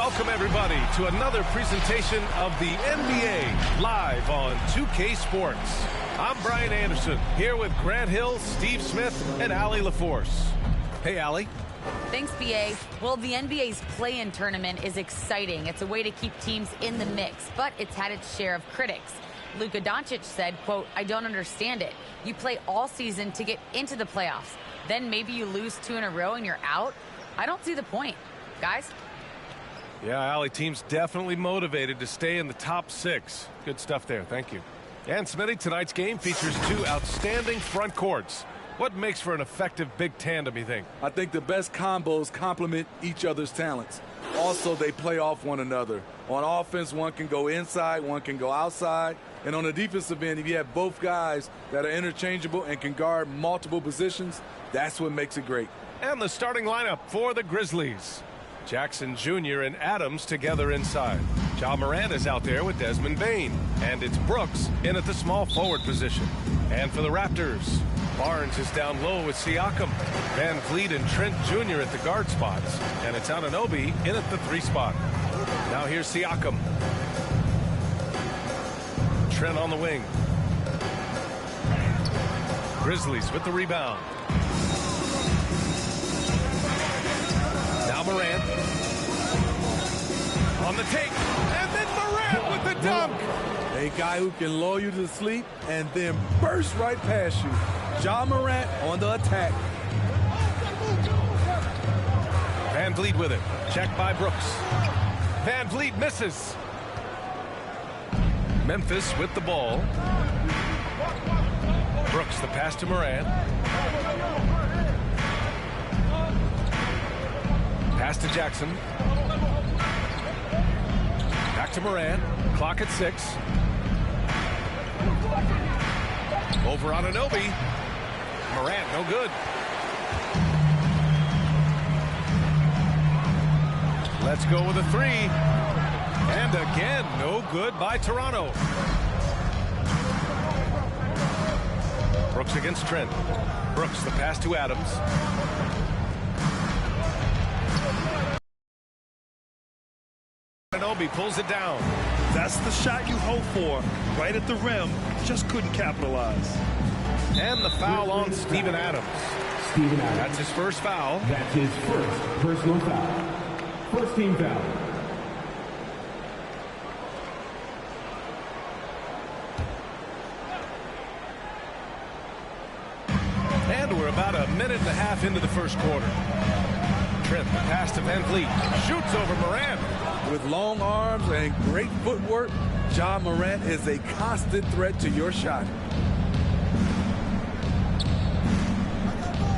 Welcome, everybody, to another presentation of the NBA live on 2K Sports. I'm Brian Anderson, here with Grant Hill, Steve Smith, and Allie LaForce. Hey, Allie. Thanks, BA. Well, the NBA's play-in tournament is exciting. It's a way to keep teams in the mix, but it's had its share of critics. Luka Doncic said, quote, "I don't understand it. You play all season to get into the playoffs. Then maybe you lose 2 in a row and you're out. I don't see the point." Guys? Yeah, Allie, team's definitely motivated to stay in the top 6. Good stuff there. Thank you. And Smitty, tonight's game features 2 outstanding front courts. What makes for an effective big tandem, you think? I think the best combos complement each other's talents. Also, they play off one another. On offense, one can go inside, one can go outside. And on the defensive end, if you have both guys that are interchangeable and can guard multiple positions, that's what makes it great. And the starting lineup for the Grizzlies. Jackson Jr. and Adams together inside. Ja Morant is out there with Desmond Bane. And it's Brooks in at the small forward position. And for the Raptors, Barnes is down low with Siakam. Van Vliet and Trent Jr. at the guard spots. And it's Anunoby in at the 3 spot. Now here's Siakam. Trent on the wing. Grizzlies with the rebound. Now Morant. On the take. And then Morant with the dunk. A guy who can lull you to sleep and then burst right past you. Ja Morant on the attack. Van Vliet with it. Checked by Brooks. Van Vliet misses. Memphis with the ball. Brooks the pass to Morant. Pass to Jackson. Back to Morant. Clock at 6. Over Anunoby. Morant, no good. Let's go with a 3. And again, no good by Toronto. Brooks against Trent. Brooks, the pass to Adams. Anunoby pulls it down. That's the shot you hope for. Right at the rim. Just couldn't capitalize. And the foul on Steven Adams. That's his first foul. That's his first personal foul. First team foul. And we're about a minute and a half into the first quarter. Trent, the pass to Van Vliet. Shoots over Morant. With long arms and great footwork, Ja Morant is a constant threat to your shot.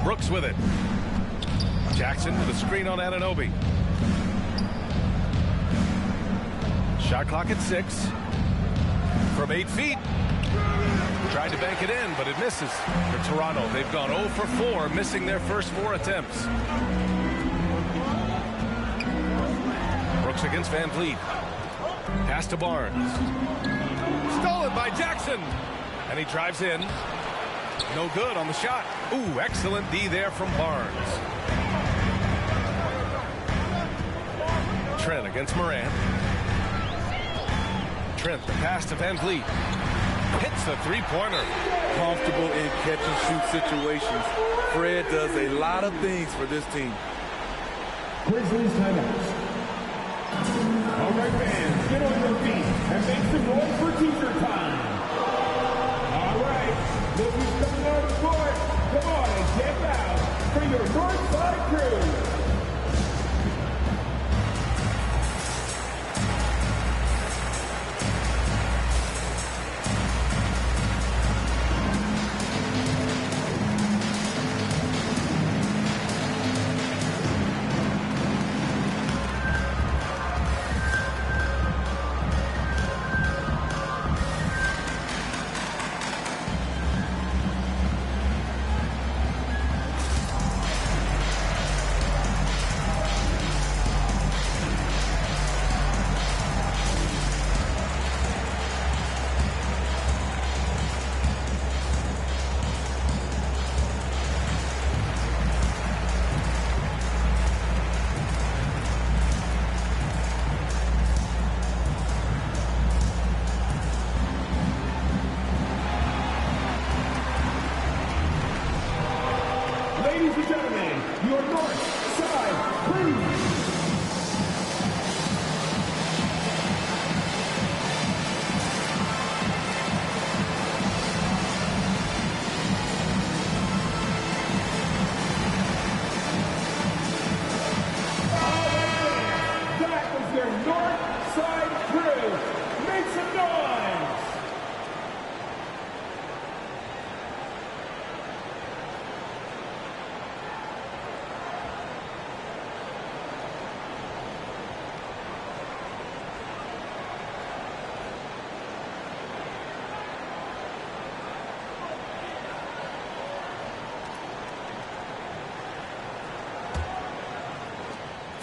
Brooks with it. Jackson with a screen on Anunoby. Shot clock at 6. From 8 feet. Tried to bank it in, but it misses. For Toronto, they've gone 0 for 4, missing their first 4 attempts. Brooks against Van Vliet. Pass to Barnes. Stolen by Jackson. And he drives in. No good on the shot. Ooh, excellent D there from Barnes. Trent against Morant. Trent, the pass to Van Vliet. Hits the 3-pointer. Comfortable in catch-and-shoot situations. Fred does a lot of things for this team. Grizzlies timeouts. All right, fans, get on your feet and make some noise for teaser time. All right, look who's coming on the court. Come on and get out for your Northside crew.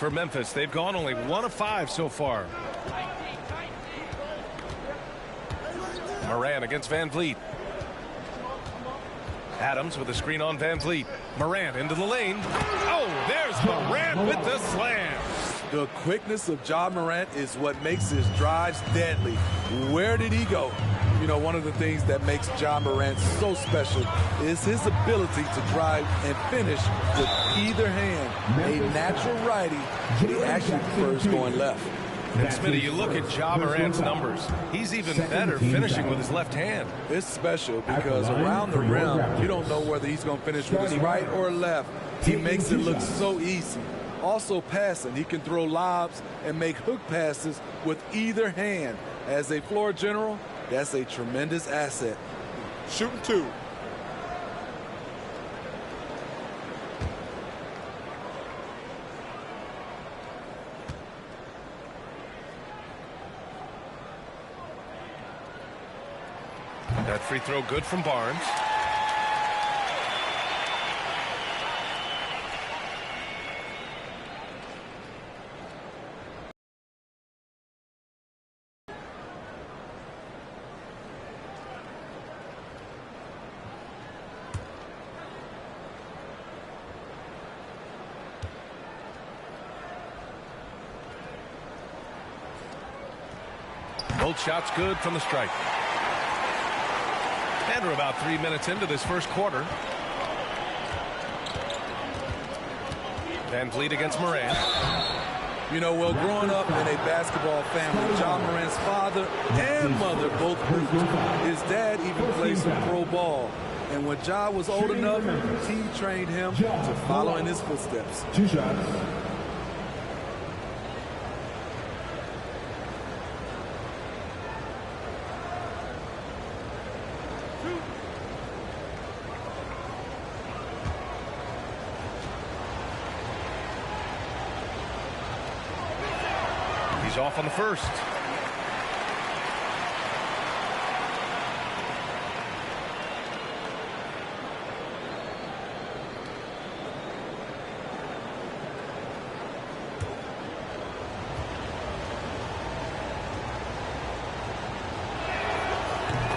for Memphis. They've gone only 1 of 5 so far. Moran against Van Vliet. Adams with a screen on Van Vliet. Morant into the lane. Oh, there's Morant with the slam. The quickness of Ja Morant is what makes his drives deadly. Where did he go? You know, one of the things that makes Ja Morant so special is his ability to drive and finish with either hand. A natural righty, but he actually prefers going left. And Smitty, you look at Ja Morant's numbers. He's even better finishing with his left hand. It's special because around the rim, you don't know whether he's going to finish with his right or left. He makes it look so easy. Also passing, he can throw lobs and make hook passes with either hand. As a floor general, that's a tremendous asset. Shooting 2. That free throw good from Barnes. Both shots good from the stripe. And we're about 3 minutes into this first quarter. Van Vliet against Morant. You know, well, growing up in a basketball family, Ja Morant's father and mother both hooped. His dad even played some pro ball. And when Ja was old enough, he trained him to follow in his footsteps. 2 shots. He's off on the first.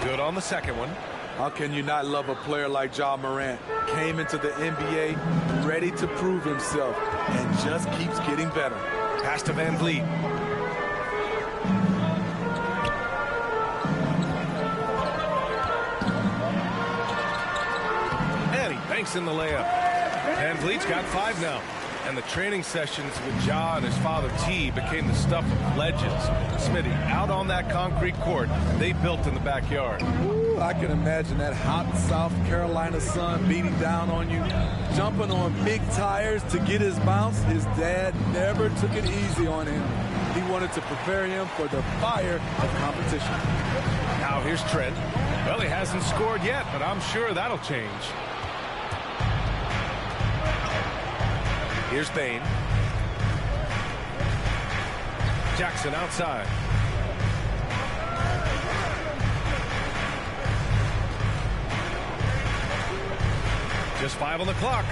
Good on the second one. How can you not love a player like Ja Morant? Came into the NBA ready to prove himself and just keeps getting better. Pass to Van Vliet. And he banks in the layup. Van Vliet's got 5 now. And the training sessions with Ja and his father T became the stuff of legends. Smitty, out on that concrete court they built in the backyard. Ooh, I can imagine that hot South Carolina sun beating down on you, jumping on big tires to get his bounce. His dad never took it easy on him. He wanted to prepare him for the fire of competition. Now here's Trent. Well, he hasn't scored yet, but I'm sure that'll change. Here's Bane. Jackson outside. Just 5 on the clock.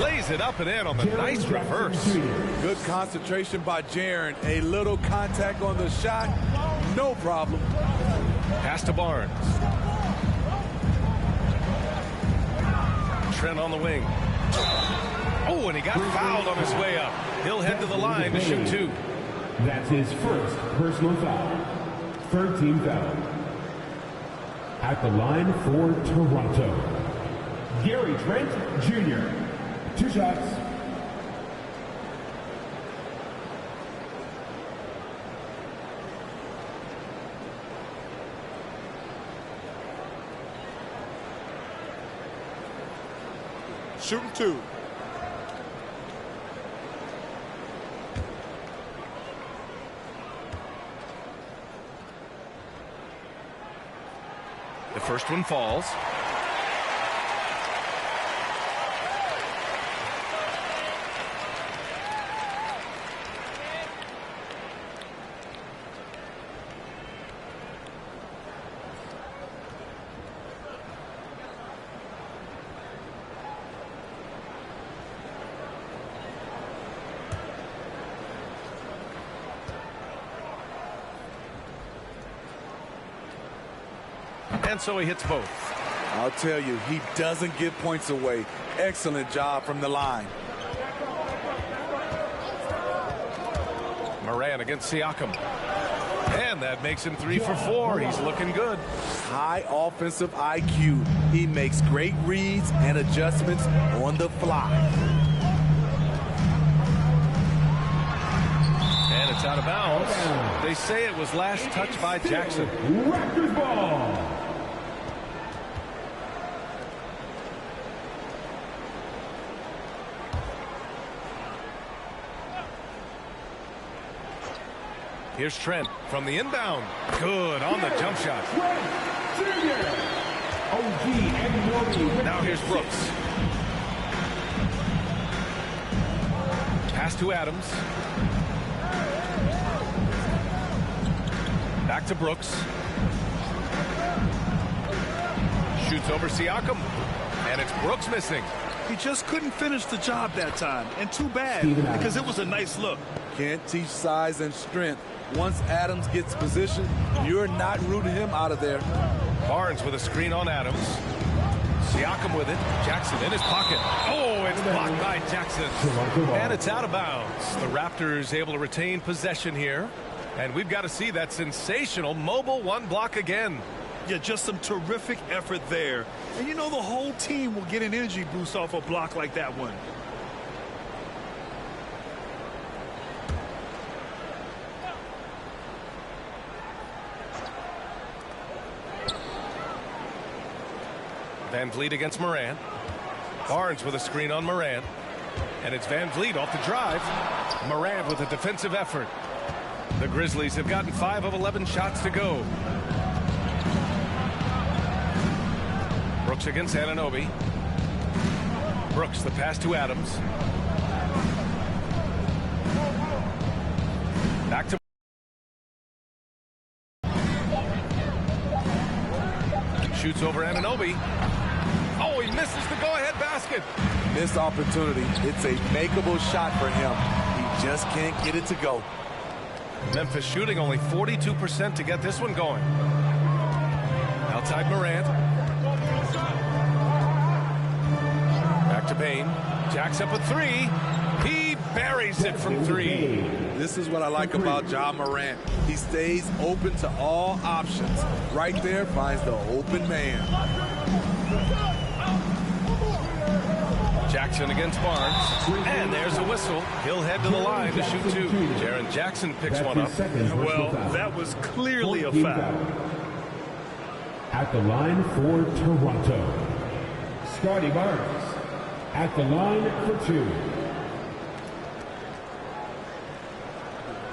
Lays it up and in on the nice reverse. Good concentration by Jaren. A little contact on the shot. No problem. Pass to Barnes. Trent on the wing. Oh, and he got fouled on his way up. He'll head to the line to shoot 2. That's his first personal foul. Third team foul. At the line for Toronto, Gary Trent Jr. 2 shots. Shooting 2. The first one falls. and so he hits both. I'll tell you, he doesn't give points away. Excellent job from the line. Moran against Siakam. And that makes him 3 for 4. He's looking good. High offensive IQ. He makes great reads and adjustments on the fly. And it's out of bounds. They say it was last touched by Jackson. Raptors ball. Here's Trent from the inbound. Good on the jump shot. Now here's Brooks. Pass to Adams. Back to Brooks. Shoots over Siakam. And it's Brooks missing. He just couldn't finish the job that time. And too bad, because it was a nice look. Can't teach size and strength. Once Adams gets position, you're not rooting him out of there. Barnes with a screen on Adams. Siakam with it. Jackson in his pocket. Oh, it's blocked by Jackson. And it's out of bounds. The Raptors able to retain possession here. And we've got to see that sensational mobile one block again. Yeah, just some terrific effort there. And you know the whole team will get an energy boost off a block like that one. Van Vliet against Moran. Barnes with a screen on Moran. And it's Van Vliet off the drive. Moran with a defensive effort. The Grizzlies have gotten 5 of 11 shots to go. Brooks against Anunoby. Brooks, the pass to Adams. Back to shoots over Anunoby. Oh, he misses the go-ahead basket. Missed opportunity. It's a makeable shot for him. He just can't get it to go. Memphis shooting only 42% to get this one going. Outside Morant. Back to Bane. Jacks up a 3. He buries it from 3. This is what I like about Ja Morant. He stays open to all options. Right there finds the open man. Jackson against Barnes. And there's a whistle. He'll head to the line to shoot 2. Jaren Jackson picks one up. Well, that was clearly a foul. At the line for Toronto, Scotty Barnes. At the line for 2.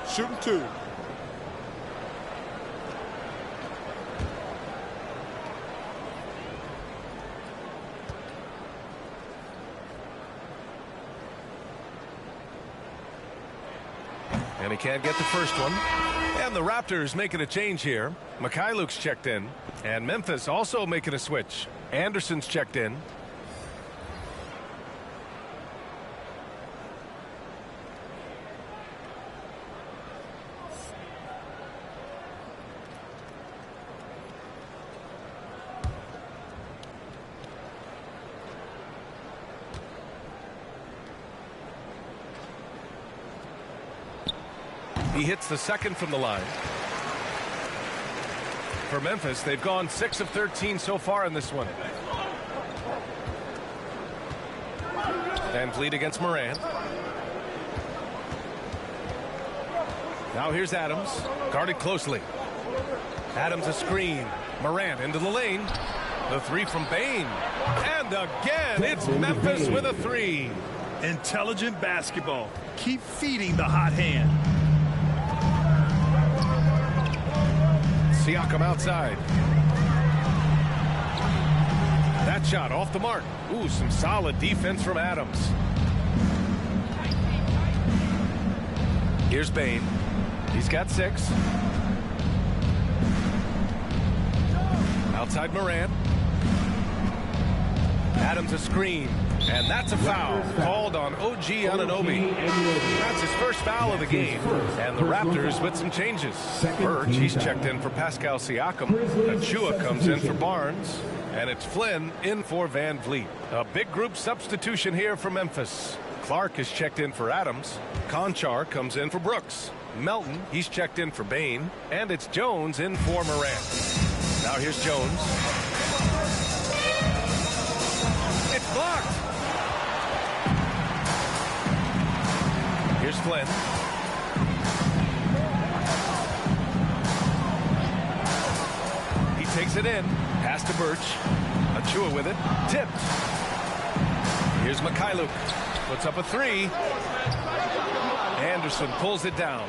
Shooting 2. And he can't get the first one. And the Raptors making a change here. Mikhailuk's checked in. And Memphis also making a switch. Anderson's checked in. He hits the second from the line. For Memphis, they've gone 6 of 13 so far in this one. Van Vliet against Moran. Now here's Adams, guarded closely. Adams a screen. Moran into the lane. The 3 from Bane. And again, it's Memphis with a 3. Intelligent basketball. Keep feeding the hot hand. Siakam outside. That shot off the mark. Ooh, some solid defense from Adams. Here's Bane. He's got 6. Outside Moran. Adams a screen. And that's a foul called on OG Anunoby. That's his first foul of the game. And the Raptors with some changes. Birch, he's checked in for Pascal Siakam. Achua comes in for Barnes. And it's Flynn in for Van Vliet. A big group substitution here for Memphis. Clark is checked in for Adams. Conchar comes in for Brooks. Melton, he's checked in for Bain. And it's Jones in for Morant. Now here's Jones. It's blocked. Here's Flynn. He takes it in. Pass to Birch. Achua with it. Tipped. Here's Mikhailuk. Puts up a three. Anderson pulls it down.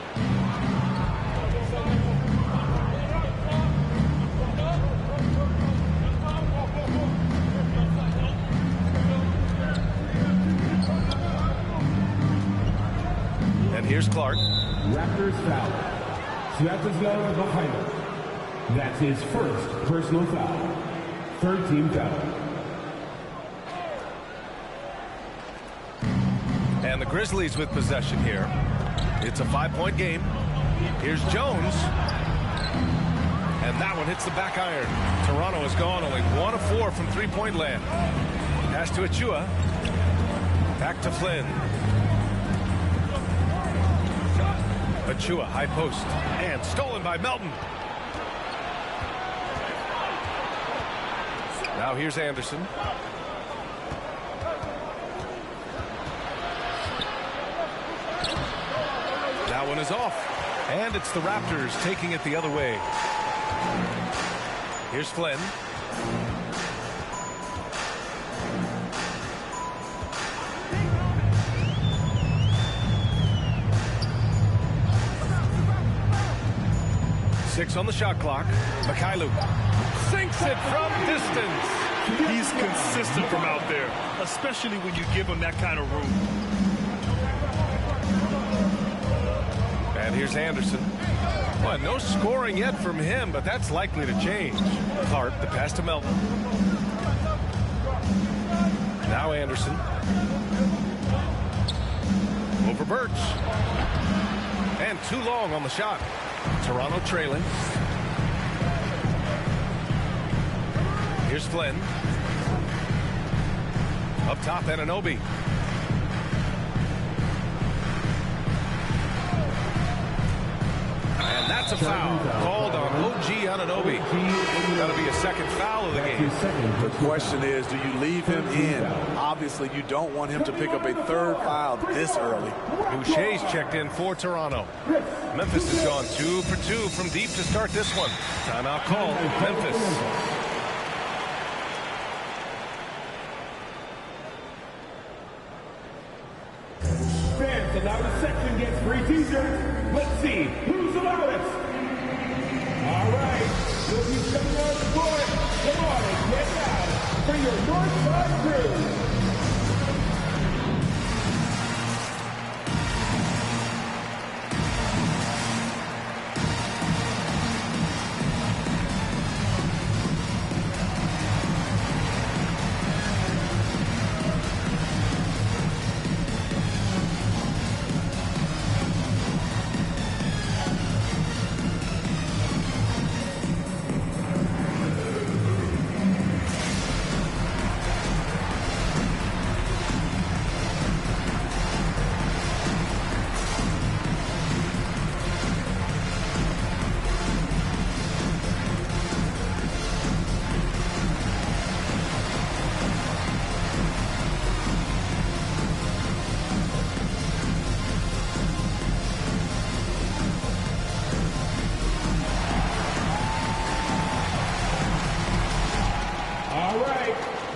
And here's Clark. Raptors foul. Sviatoslav Mikhailuk. That's his first personal foul. Third team foul. And the Grizzlies with possession here. It's a 5-point game. Here's Jones. And that one hits the back iron. Toronto has gone only 1 of 4 from three-point land. Pass to Achua. Back to Flynn. Achua, high post. And stolen by Melton. Now here's Anderson. That one is off. And it's the Raptors taking it the other way. Here's Flynn. Six on the shot clock. Mikhailuk sinks it from distance. He's consistent from out there, especially when you give him that kind of room. And here's Anderson. Well, no scoring yet from him, but that's likely to change. Clark, the pass to Melton. Now Anderson. Over Birch. And too long on the shot. Toronto trailing. Here's Flynn. Up top, Anunoby. And that's a foul called on OG Anunoby. That'll be a second foul of the game. The question is, do you leave him in? Obviously, you don't want him to pick up a third foul this early. Boucher's checked in for Toronto. Memphis has gone 2 for 2 from deep to start this one. Timeout call, Memphis. Fans, the loudest section gets free t-shirts. Let's see who's the loudest. All right, you'll be coming on the court. Come on and get loud for your Northside crew.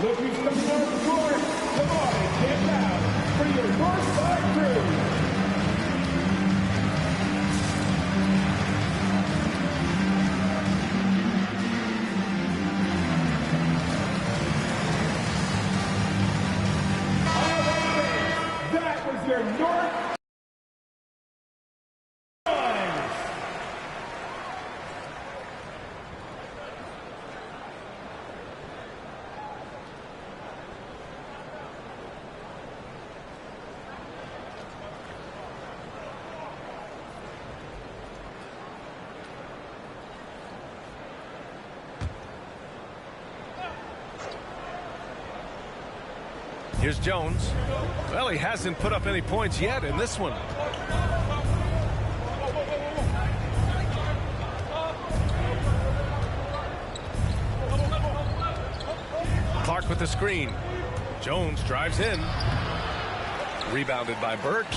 Look who's coming on the court. Come on and get loud for your Northside crew. All right, that was your North. Here's Jones. Well, he hasn't put up any points yet in this one. Clark with the screen. Jones drives in. Rebounded by Birch.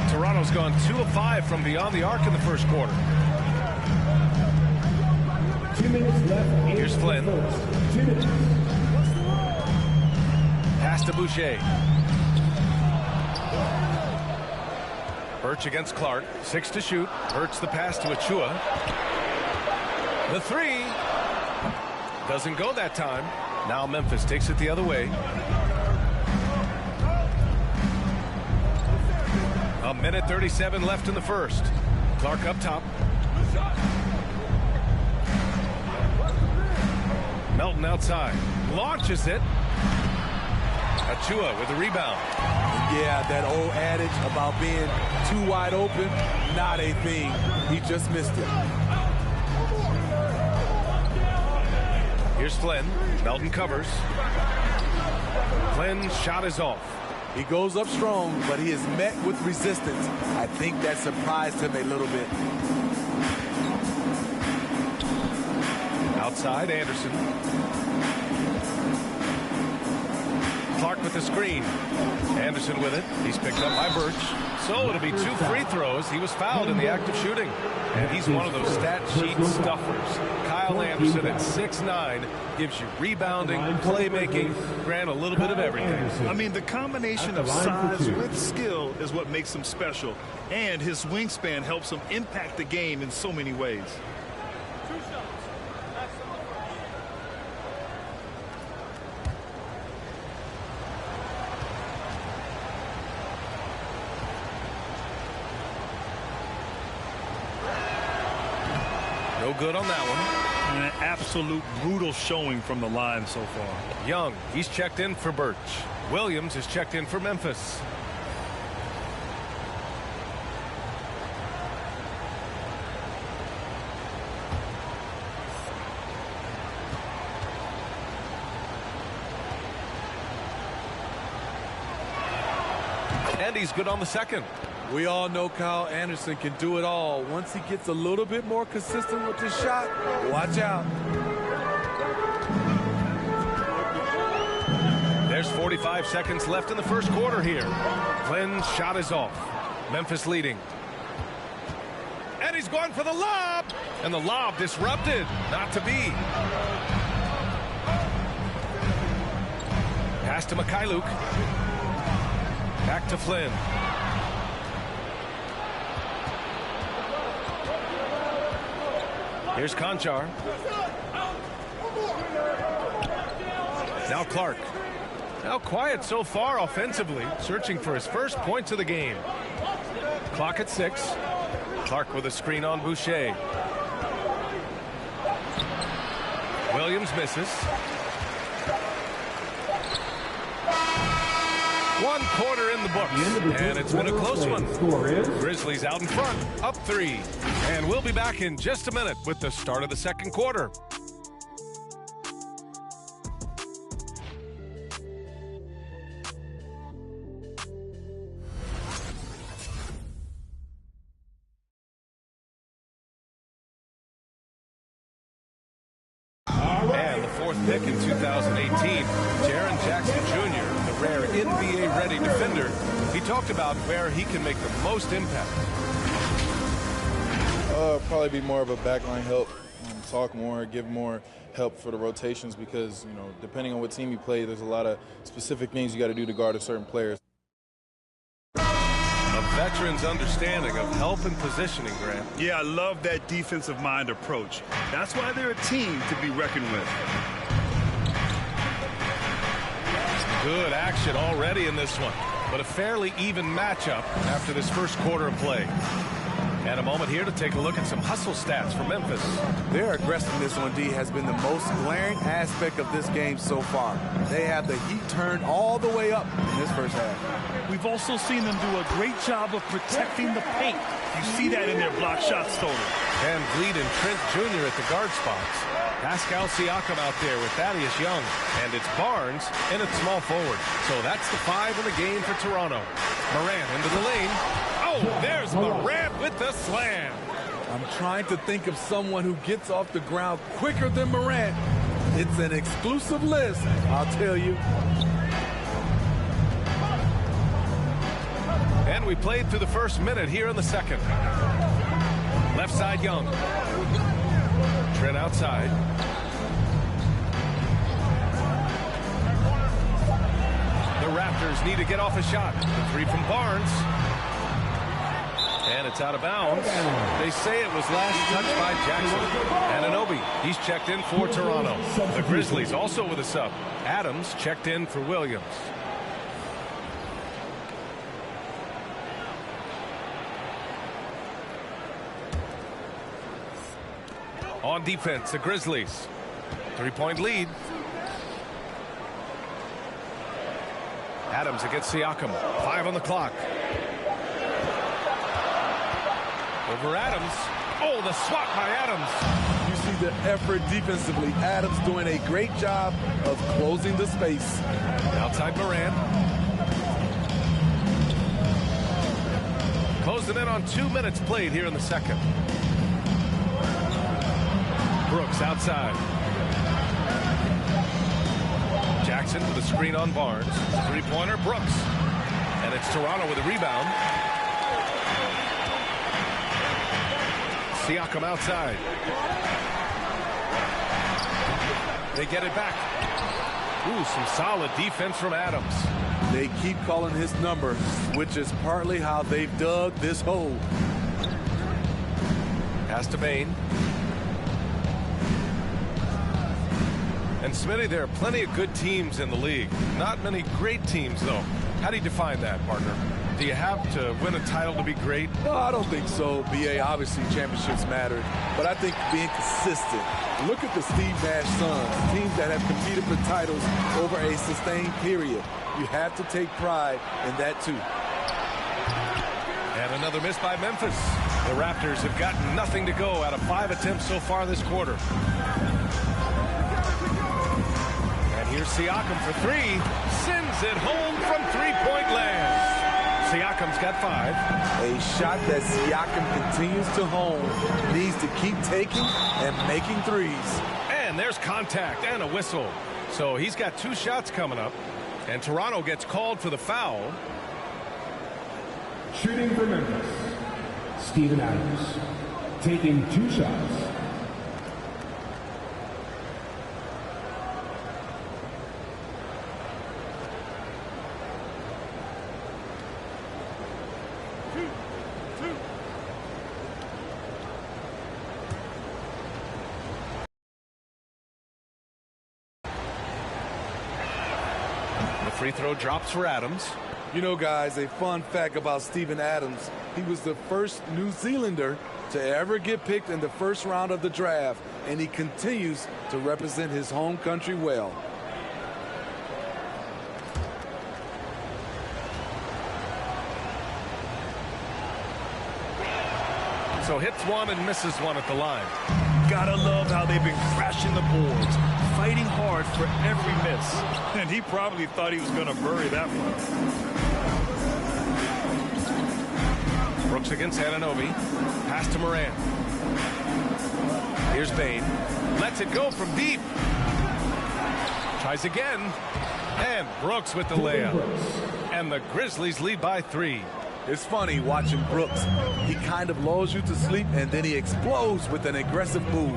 Toronto's gone 2 of 5 from beyond the arc in the first quarter. 2 minutes left. Here's Flynn. 2 minutes. Pass to Boucher. Birch against Clark. 6 to shoot. Birch the pass to Achua. The 3. Doesn't go that time. Now Memphis takes it the other way. A minute 37 left in the first. Clark up top. Melton outside. Launches it. Achua with the rebound. Yeah, that old adage about being too wide open, not a thing. He just missed it. Here's Flynn. Melton covers. Flynn's shot is off. He goes up strong, but he is met with resistance. I think that surprised him a little bit. Outside, Anderson. Clark with the screen. Anderson with it. He's picked up by Birch. So it'll be 2 free throws. He was fouled in the act of shooting. And he's one of those stat sheet stuffers. Kyle Anderson at 6'9" gives you rebounding, playmaking, Grant, a little bit of everything. I mean, the combination of size with skill is what makes him special. And his wingspan helps him impact the game in so many ways. No good on that one. And an absolute brutal showing from the line so far. Young, he's checked in for Birch. Williams is checked in for Memphis. And he's good on the second. We all know Kyle Anderson can do it all. Once he gets a little bit more consistent with his shot, watch out. There's 45 seconds left in the first quarter here. Flynn's shot is off. Memphis leading. And he's going for the lob. And the lob disrupted. Not to be. Pass to Mikhailuk. Back to Flynn. Here's Conchar. Now Clark. Now quiet so far offensively, searching for his first points of the game. Clock at 6. Clark with a screen on Boucher. Williams misses. 1 quarter in the books, and it's been a close one. Grizzlies out in front, up 3. And we'll be back in just a minute with the start of the second quarter. And the 4th pick in 2018, Jaren Jackson Jr., the rare NBA-ready defender. He talked about where he can make the most impact. Probably be more of a backline help, talk more, give more help for the rotations because, you know, depending on what team you play, there's a lot of specific things you got to do to guard a certain player. A veteran's understanding of help and positioning, Grant. Yeah, I love that defensive mind approach. That's why they're a team to be reckoned with. Good action already in this one, but a fairly even matchup after this first quarter of play. And a moment here to take a look at some hustle stats for Memphis. Their aggressiveness on D has been the most glaring aspect of this game so far. They have the heat turned all the way up in this first half. We've also seen them do a great job of protecting the paint. You see that in their block shots total. Van Vliet and Trent Jr. at the guard spots. Pascal Siakam out there with Thaddeus Young. And it's Barnes in at small forward. So that's the 5 in the game for Toronto. Morant into the lane. Oh, there's Morant with the slam. I'm trying to think of someone who gets off the ground quicker than Morant. It's an exclusive list, I'll tell you. And we played through the first minute here in the second. Left side, Young. Trent outside. The Raptors need to get off a shot. The 3 from Barnes. And it's out of bounds. They say it was last touched by Jackson. Anunoby, he's checked in for Toronto. The Grizzlies also with a sub. Adams checked in for Williams. On defense, the Grizzlies. 3-point lead. Adams against Siakam. 5 on the clock. Over Adams. Oh, the swat by Adams. You see the effort defensively. Adams doing a great job of closing the space. Outside Morant. Closing in on 2 minutes played here in the second. Brooks outside. Jackson with a screen on Barnes. 3-pointer, Brooks. And it's Toronto with a rebound. Siakam outside. They get it back. Ooh, some solid defense from Adams. They keep calling his number, which is partly how they've dug this hole. Pass to Bane. And Smitty, there are plenty of good teams in the league. Not many great teams, though. How do you define that, partner? Do you have to win a title to be great? No, I don't think so. BA, obviously championships matter, but I think being consistent. Look at the Steve Nash Suns, teams that have competed for titles over a sustained period. You have to take pride in that, too. And another miss by Memphis. The Raptors have gotten nothing to go out of 5 attempts so far this quarter. Here's Siakam for 3. Sends it home from 3-point land. Siakam's got 5. A shot that Siakam continues to hone. Needs to keep taking and making threes. And there's contact and a whistle. So he's got 2 shots coming up. And Toronto gets called for the foul. Shooting for Memphis, Steven Adams. Taking 2 shots. Free throw drops for Adams. You know, guys, a fun fact about Steven Adams, he was the first New Zealander to ever get picked in the first round of the draft, and he continues to represent his home country well. So hits 1 and misses 1 at the line. Gotta love how they've been crashing the boards, fighting hard for every miss. And he probably thought he was going to bury that one. Brooks against Anunoby. Pass to Morant. Here's Bane. Lets it go from deep. Tries again. And Brooks with the layup. And the Grizzlies lead by 3. It's funny watching Brooks. He kind of lulls you to sleep, and then he explodes with an aggressive move.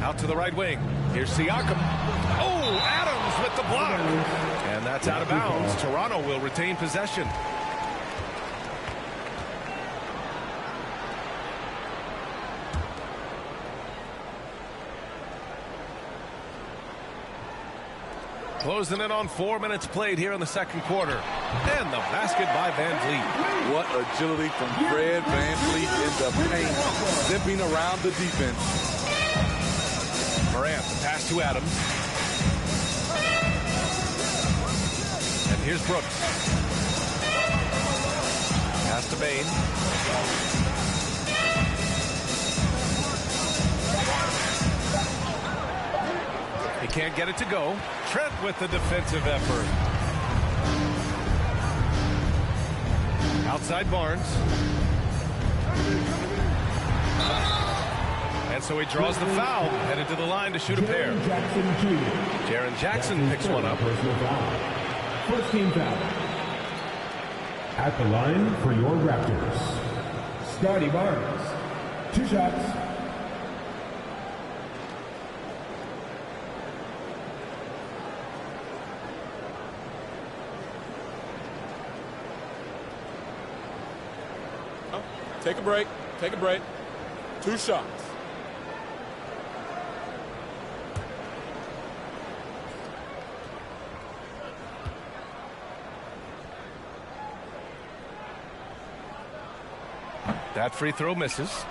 Out to the right wing. Here's Siakam. Oh, Adams with the block. And that's out of bounds. Toronto will retain possession. Closing in on 4 minutes played here in the second quarter. And the basket by Van Vliet. What agility from Fred Van Vliet in the paint, zipping around the defense. Morant, the pass to Adams. And here's Brooks. Pass to Bane. can't get it to go. Trent with the defensive effort. Outside Barnes. And so he draws the foul, headed to the line to shoot a pair. Jaren Jackson picks one up. First team foul. At the line for your Raptors, Scotty Barnes. 2 shots. Take a break. Take a break. 2 shots. That free throw misses.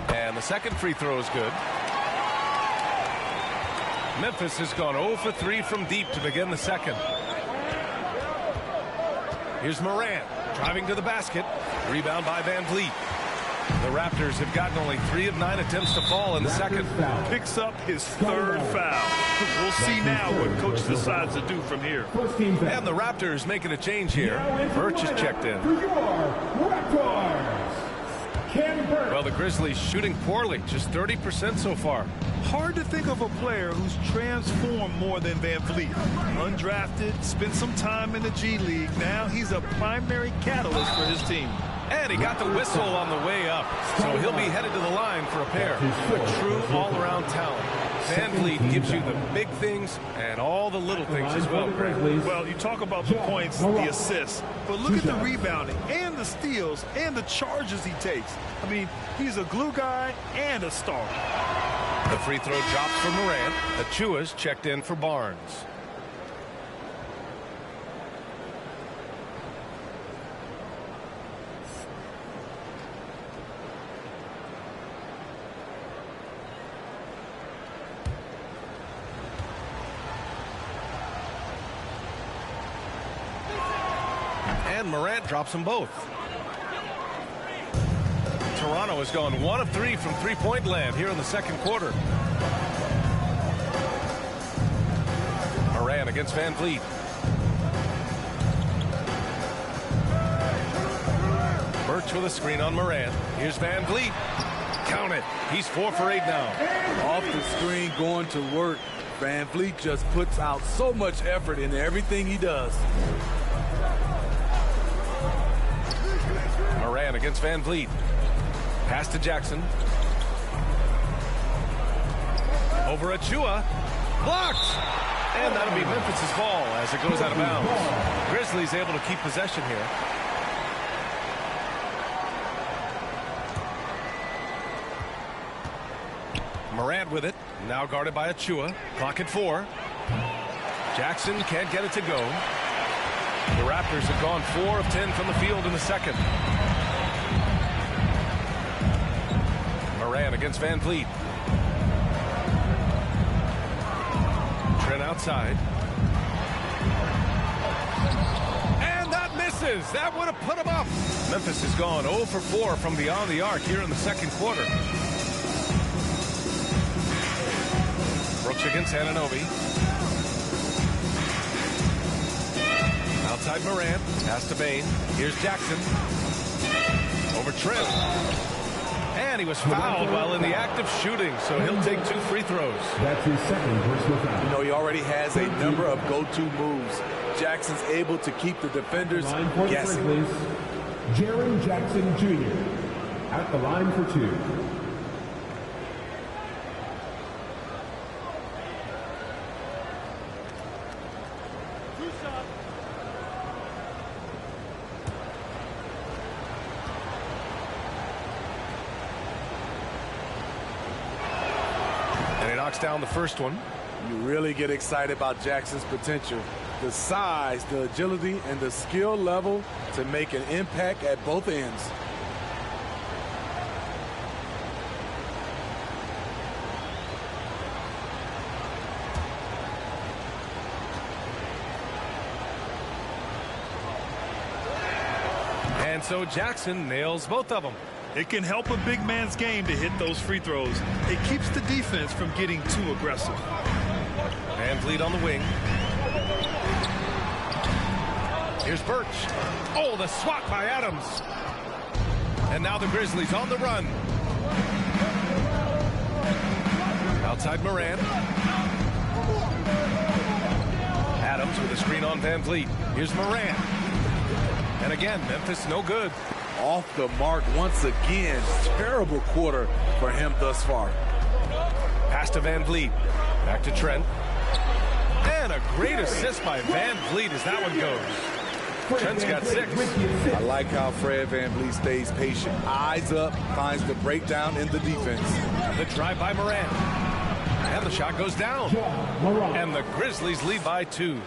And the second free throw is good. Memphis has gone 0 for 3 from deep to begin the second. Here's Morant driving to the basket. Rebound by Van Vliet. The Raptors have gotten only 3 of 9 attempts to fall in the second. Picks up his 3rd foul. We'll see now what coach decides to do from here. And the Raptors making a change here. Birch is checked in. Well, the Grizzlies shooting poorly, just 30% so far. Hard to think of a player who's transformed more than Van Vliet. Undrafted, spent some time in the G League. Now he's a primary catalyst for his team. And he got the whistle on the way up, so he'll be headed to the line for a pair. A true all-around talent. Van Vliet gives you the big things and all the little things as well. Well, you talk about the points, the assists, but look at the rebounding and the steals and the charges he takes. I mean, he's a glue guy and a star. The free throw drops for Morant. Achua's checked in for Barnes. And Morant drops them both. Toronto has gone 1 of 3 from three-point land here in the second quarter. Morant against Van Vliet. Birch with a screen on Morant. Here's Van Vliet. Count it. He's 4 for 8 now. Off the screen, going to work. Van Vliet just puts out so much effort in everything he does. Morant against Van Vliet. Pass to Jackson. Over Achua. Blocked! And that'll be Memphis' ball as it goes out of bounds. Grizzlies able to keep possession here. Morant with it. Now guarded by Achua. Clock at 4. Jackson can't get it to go. The Raptors have gone 4 of 10 from the field in the second. Morant against Van Vliet. Trent outside. And that misses. That would have put him up. Memphis has gone 0 for 4 from beyond the arc here in the second quarter. Brooks against Anunoby. Outside Morant. Pass to Bane. Here's Jackson. Over Trent. And he was fouled while in the act of shooting, so he'll take 2 free throws. That's his second personal foul. You know, he already has a number of go-to moves. Jackson's able to keep the defenders guessing. Jaren Jackson Jr. at the line for 2. Down the first one. You really get excited about Jackson's potential. The size, the agility, and the skill level to make an impact at both ends. And so Jackson nails both of them. It can help a big man's game to hit those free throws. It keeps the defense from getting too aggressive. VanVleet on the wing. Here's Birch. Oh, the swat by Adams. And now the Grizzlies on the run. Outside Moran. Adams with a screen on VanVleet. Here's Moran. And again, Memphis no good. Off the mark once again. Terrible quarter for him thus far. Pass to VanVleet. Back to Trent. And a great assist by VanVleet as that one goes. Trent's got 6. I like how Fred VanVleet stays patient. Eyes up, finds the breakdown in the defense. The drive by Moran. And the shot goes down. And the Grizzlies lead by 2.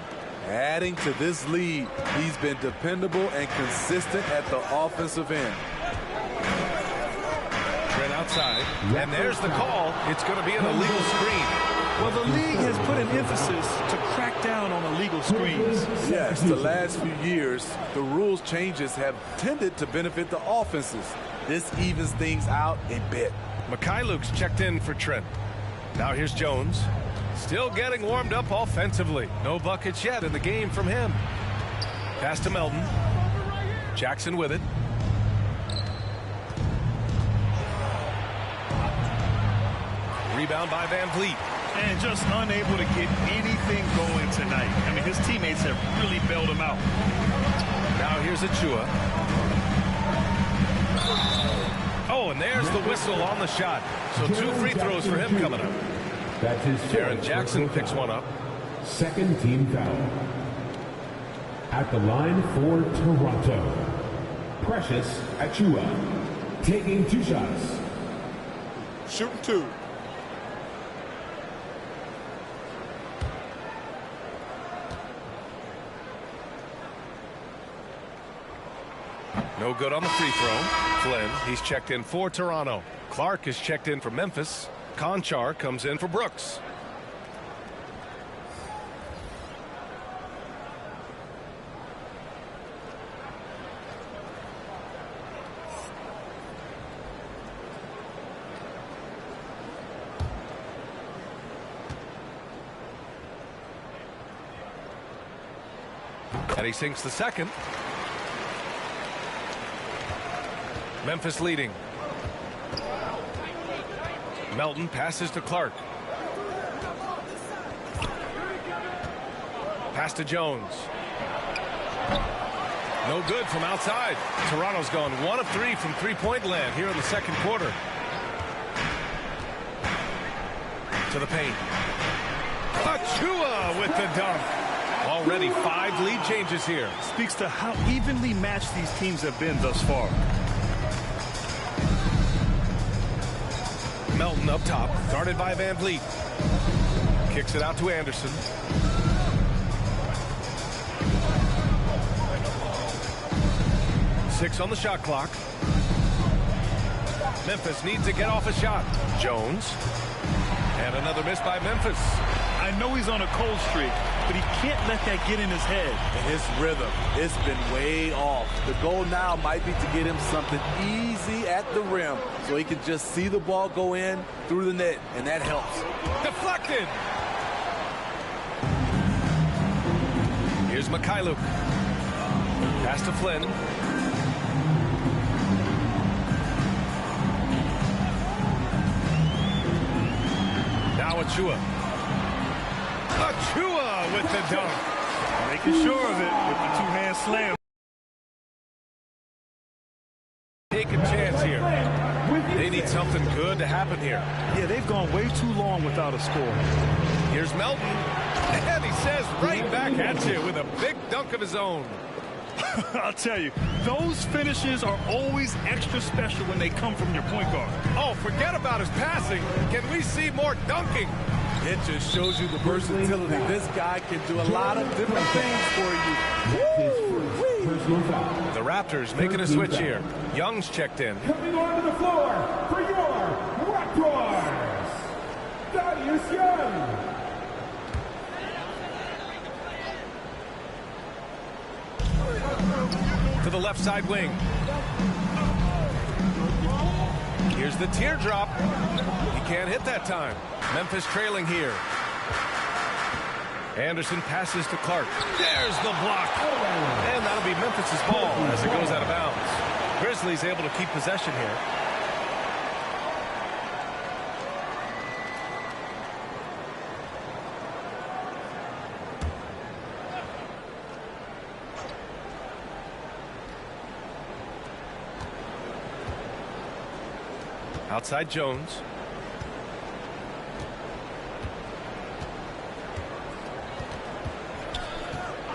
Adding to this lead, he's been dependable and consistent at the offensive end. Trent outside. And there's the call. It's going to be an illegal screen. Well, the league has put an emphasis to crack down on illegal screens. Yes, the last few years, the rules changes have tended to benefit the offenses. This evens things out a bit. Mikhailuk's checked in for Trent. Now here's Jones. Still getting warmed up offensively. No buckets yet in the game from him. Pass to Melton. Jackson with it. Rebound by VanVleet. And just unable to get anything going tonight. I mean, his teammates have really bailed him out. Now here's Achua. Oh, and there's the whistle on the shot. So 2 free throws for him coming up. That's his Jaren Jackson picks one up. Second team foul. At the line for Toronto, Precious Achua, taking 2 shots. Shooting 2. No good on the free throw. Flynn, he's checked in for Toronto. Clark is checked in for Memphis. Conchar comes in for Brooks. And he sinks the second. Memphis leading. Melton passes to Clark. Pass to Jones. No good from outside. Toronto's gone 1 of 3 from three-point land here in the second quarter. To the paint. Achua with the dunk. Already 5 lead changes here. Speaks to how evenly matched these teams have been thus far. Melton up top, guarded by VanVleet. Kicks it out to Anderson. Six on the shot clock. Memphis needs to get off a shot. Jones. And another miss by Memphis. I know he's on a cold streak, but he can't let that get in his head. And his rhythm, it's been way off. The goal now might be to get him something easy at the rim so he can just see the ball go in through the net, and that helps. Deflected. Here's Mikhailuk. Pass to Flynn. Now Achua. Achua with the dunk. Making sure of it with the two-hand slam. Take a chance here. They need something good to happen here. Yeah, they've gone way too long without a score. Here's Melton. And he says right back at you with a big dunk of his own. I'll tell you, those finishes are always extra special when they come from your point guard. Oh, forget about his passing. Can we see more dunking? It just shows you the versatility. This guy can do a lot of different things for you. The Raptors making a switch here. Young's checked in. Coming onto the floor for your Raptors, Thaddeus Young. to the left side wing. Here's the teardrop. He can't hit that time. Memphis trailing here. Anderson passes to Clark. There's the block. And that'll be Memphis's ball as it goes out of bounds. Grizzlies able to keep possession here. Outside Jones.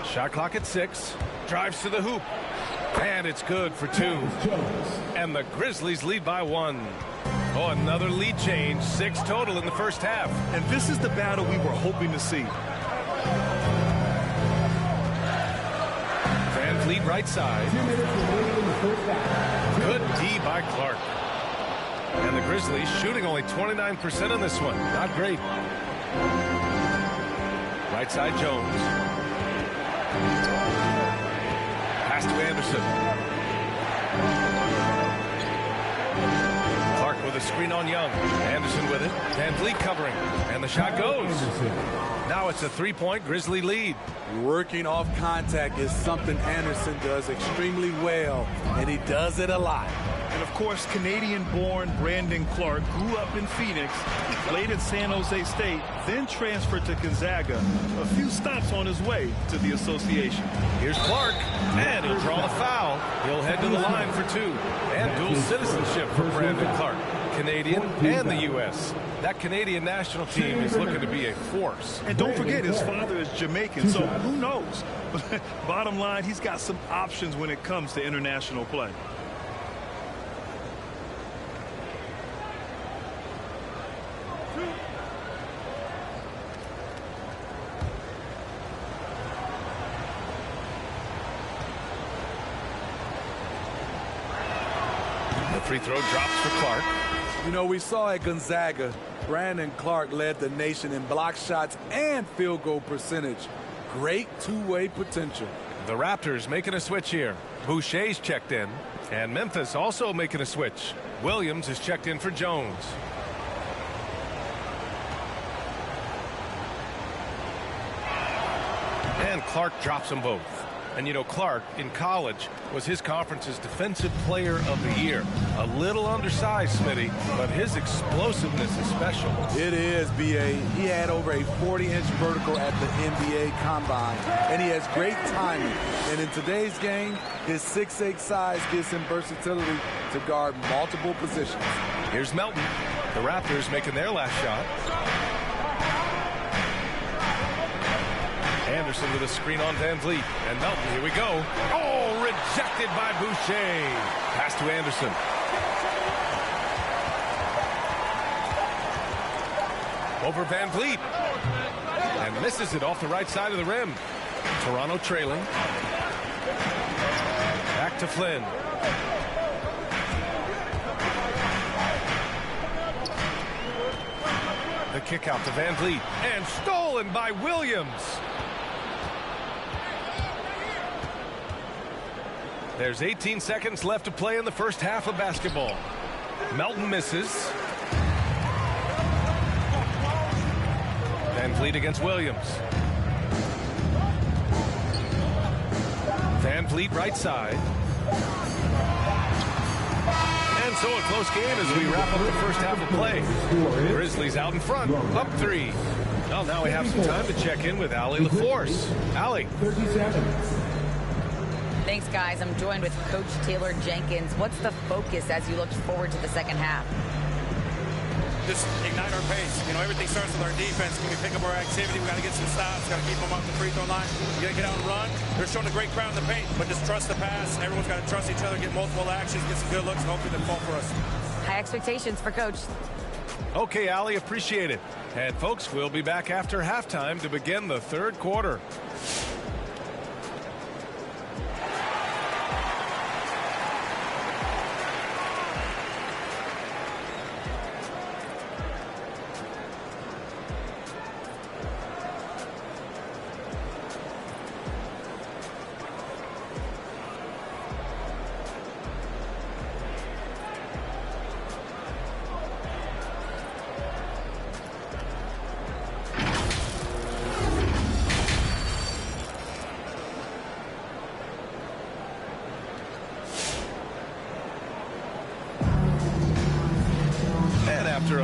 Shot clock at 6. Drives to the hoop. And it's good for 2. And the Grizzlies lead by 1. Oh, another lead change. 6 total in the first half. And this is the battle we were hoping to see. Van Vliet right side. Good D by Clark. And the Grizzlies shooting only 29% on this one. Not great. Right side Jones. Pass to Anderson. Clark with a screen on Young. Anderson with it. Van Vliet covering. And the shot goes. Now it's a 3-point Grizzly lead. Working off contact is something Anderson does extremely well, and he does it a lot. And, of course, Canadian-born Brandon Clark grew up in Phoenix. He played at San Jose State, then transferred to Gonzaga. A few stops on his way to the association. Here's Clark, and he'll draw the foul. He'll head to the line for 2. And dual citizenship for Brandon Clark. Canadian and the U.S. That Canadian national team is looking to be a force. And don't forget, his father is Jamaican, so who knows? But bottom line, he's got some options when it comes to international play. The free throw drops for Clark. You know, we saw at Gonzaga, Brandon Clark led the nation in block shots and field goal percentage. Great two-way potential. The Raptors making a switch here. Boucher's checked in. And Memphis also making a switch. Williams is checked in for Jones. And Clark drops them both. And, you know, Clark, in college, was his conference's Defensive Player of the Year. A little undersized, Smitty, but his explosiveness is special. It is, B.A. He had over a 40-inch vertical at the NBA Combine, and he has great timing. And in today's game, his 6'8" size gives him versatility to guard multiple positions. Here's Melton. The Raptors making their last shot. Anderson with a screen on Van Vliet. And Melton, here we go. Oh, rejected by Boucher. Pass to Anderson. Over Van Vliet. And misses it off the right side of the rim. Toronto trailing. Back to Flynn. The kick out to Van Vliet. And stolen by Williams. There's 18 seconds left to play in the first half of basketball. Melton misses. Van Vliet against Williams. Van Vliet right side. And so a close game as we wrap up the first half of play. Grizzlies out in front, up 3. Well, now we have some time to check in with Allie LaForce. Allie. 37. Thanks, guys. I'm joined with Coach Taylor Jenkins. What's the focus as you look forward to the second half? Just ignite our pace. You know, everything starts with our defense. Can we pick up our activity? We got to get some stops. Got to keep them off the free throw line. You got to get out and run. They're showing a great crowd in the paint, but just trust the pass. Everyone's got to trust each other, get multiple actions, get some good looks, and hopefully they fall for us. High expectations for Coach. Okay, Allie, appreciate it. And folks, we'll be back after halftime to begin the third quarter.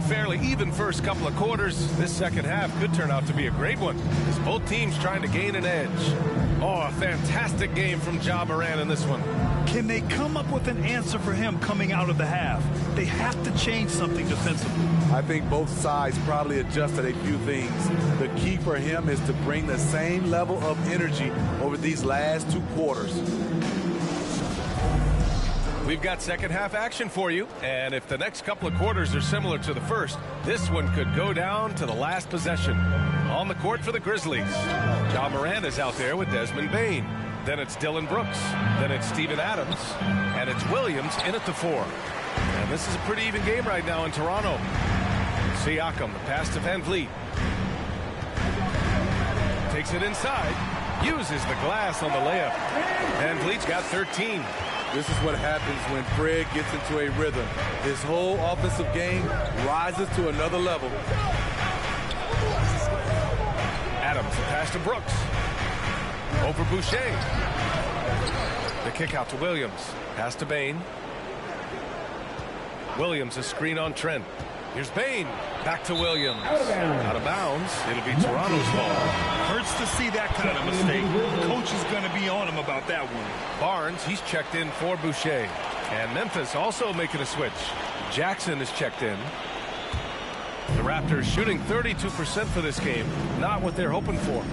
fairly even first couple of quarters. This second half could turn out to be a great one, as both teams trying to gain an edge. Oh, a fantastic game from Ja Morant in this one. Can they come up with an answer for him coming out of the half? They have to change something defensively. I think both sides probably adjusted a few things. The key for him is to bring the same level of energy over these last 2 quarters. We've got second half action for you, and if the next couple of quarters are similar to the first, this one could go down to the last possession. On the court for the Grizzlies, Ja Morant is out there with Desmond Bane. Then it's Dillon Brooks. Then it's Steven Adams. And it's Williams in at the 4. And this is a pretty even game right now in Toronto. Siakam, the pass to Van Vliet. Takes it inside. Uses the glass on the layup. Van Vliet's got 13. This is what happens when Fred gets into a rhythm. His whole offensive game rises to another level. Adams, the pass to Brooks. Over Boucher. The kick out to Williams. Pass to Bane. Williams, a screen on Trent. Here's Bane. Back to Williams. Out of bounds. It'll be Toronto's ball. Hurts to see that kind of mistake. Coach is going to be on him about that one. Barnes, he's checked in for Boucher. And Memphis also making a switch. Jackson is checked in. The Raptors shooting 32% for this game. Not what they're hoping for.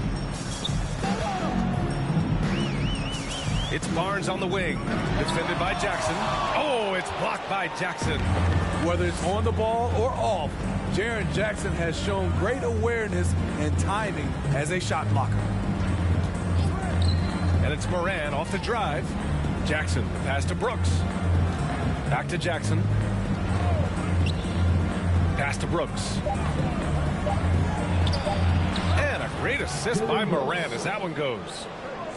It's Barnes on the wing. Defended by Jackson. Oh, it's blocked by Jackson. Whether it's on the ball or off, Jaren Jackson has shown great awareness and timing as a shot blocker. And it's Morant off the drive. Jackson, pass to Brooks. Back to Jackson. Pass to Brooks. And a great assist by Morant as that one goes.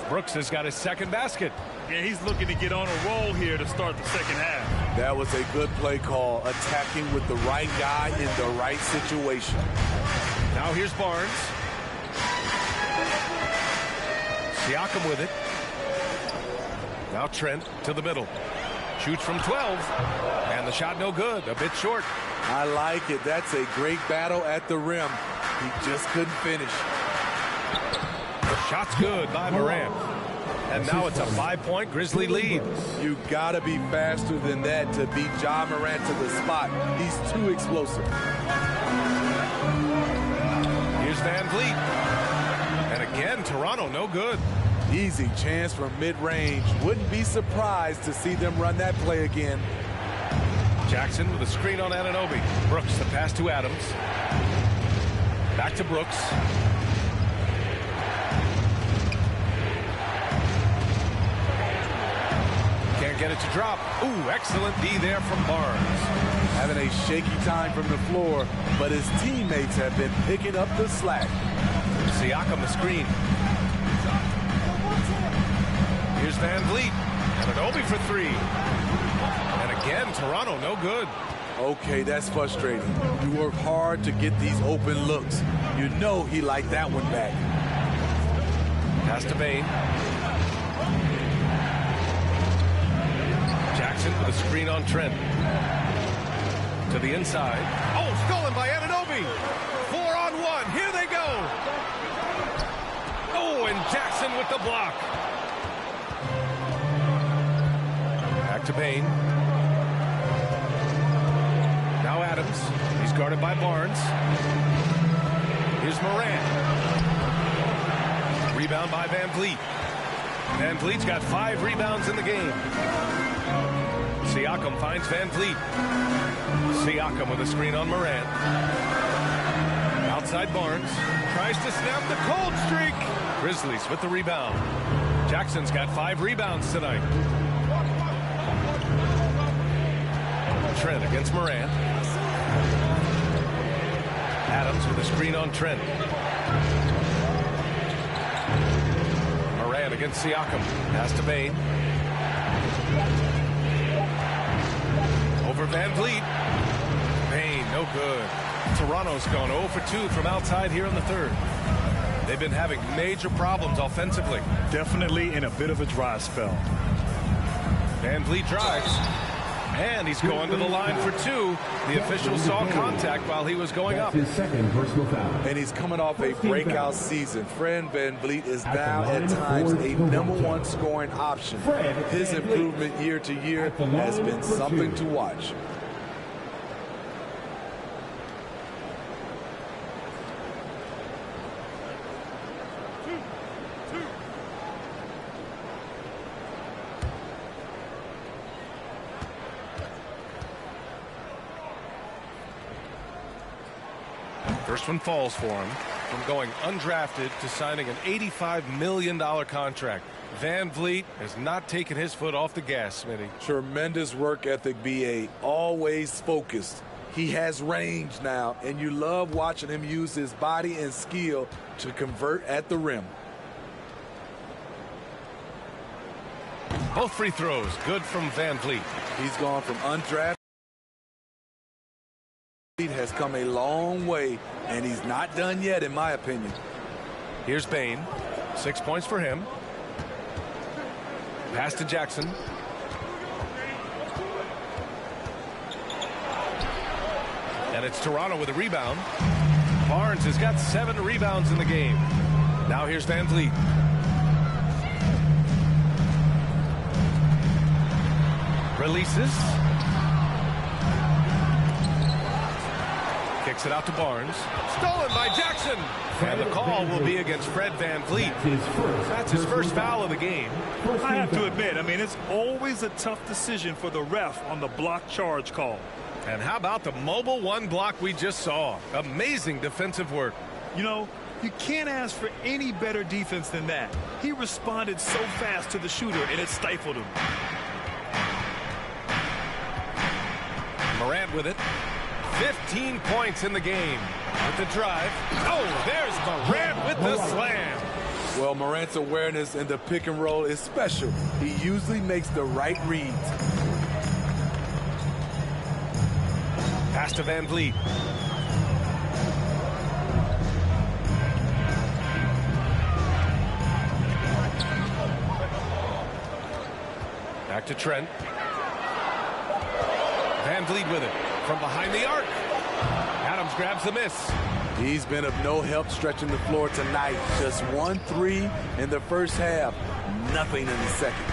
Brooks has got his second basket. Yeah, he's looking to get on a roll here to start the second half. That was a good play call, attacking with the right guy in the right situation. Now here's Barnes. Siakam with it. Now Trent to the middle. Shoots from 12. And the shot no good. A bit short. I like it. That's a great battle at the rim. He just couldn't finish. Shot's good by Morant. And now it's a 5-point Grizzly lead. You gotta be faster than that to beat Ja Morant to the spot. He's too explosive. Here's Van Vliet. And again, Toronto no good. Easy chance from mid-range. Wouldn't be surprised to see them run that play again. Jackson with a screen on Anunoby. Brooks, the pass to Adams. Back to Brooks. Can't get it to drop. Ooh, excellent D there from Barnes. Having a shaky time from the floor, but his teammates have been picking up the slack. Siakam the screen. Here's Van Vliet. Anunoby for 3. And again, Toronto no good. Okay, that's frustrating. You work hard to get these open looks. You know he liked that one back. Pass to Bane. Jackson with a screen on Trent. To the inside. Oh, stolen by Anunoby. 4-on-1. Here they go. Oh, and Jackson with the block. Back to Bane. Now Adams. He's guarded by Barnes. Here's Morant. Rebound by Van Vliet. Van Vliet's got 5 rebounds in the game. Siakam finds Van Vliet. Siakam with a screen on Morant. Outside Barnes. Tries to snap the cold streak. Grizzlies with the rebound. Jackson's got 5 rebounds tonight. Trent against Morant. Adams with a screen on Trent. Morant against Siakam. Pass to Bane. Over Van Vliet. Bane, no good. Toronto's gone 0 for 2 from outside here in the third. They've been having major problems offensively. Definitely in a bit of a dry spell. Van Vliet drives. And he's going to the line for two. The official saw contact while he was going up. His second personal foul. And he's coming off a breakout season. Fred VanVleet is now at times a #1 scoring option. His improvement year to year has been something to watch. First one falls for him from going undrafted to signing an $85 million contract. VanVleet has not taken his foot off the gas, Smitty. Tremendous work ethic, BA. Always focused. He has range now, and you love watching him use his body and skill to convert at the rim. Both free throws good from VanVleet. He's gone from undrafted. He has come a long way, and he's not done yet, in my opinion. Here's Bane. 6 points for him. Pass to Jackson. And it's Toronto with a rebound. Barnes has got 7 rebounds in the game. Now here's VanVleet. Releases. Kicks it out to Barnes. Stolen by Jackson. And the call will be against Fred VanVleet. That's his first foul of the game. I have to admit, I mean, it's always a tough decision for the ref on the block charge call. And how about the mobile one block we just saw? Amazing defensive work. You know, you can't ask for any better defense than that. He responded so fast to the shooter, and it stifled him. Morant with it. 15 points in the game. With the drive. Oh, there's Morant with the slam. Well, Morant's awareness in the pick and roll is special. He usually makes the right reads. Pass to VanVleet. Back to Trent. VanVleet with it. From behind the arc. Adams grabs the miss. He's been of no help stretching the floor tonight. Just 1 3 in the first half. Nothing in the second.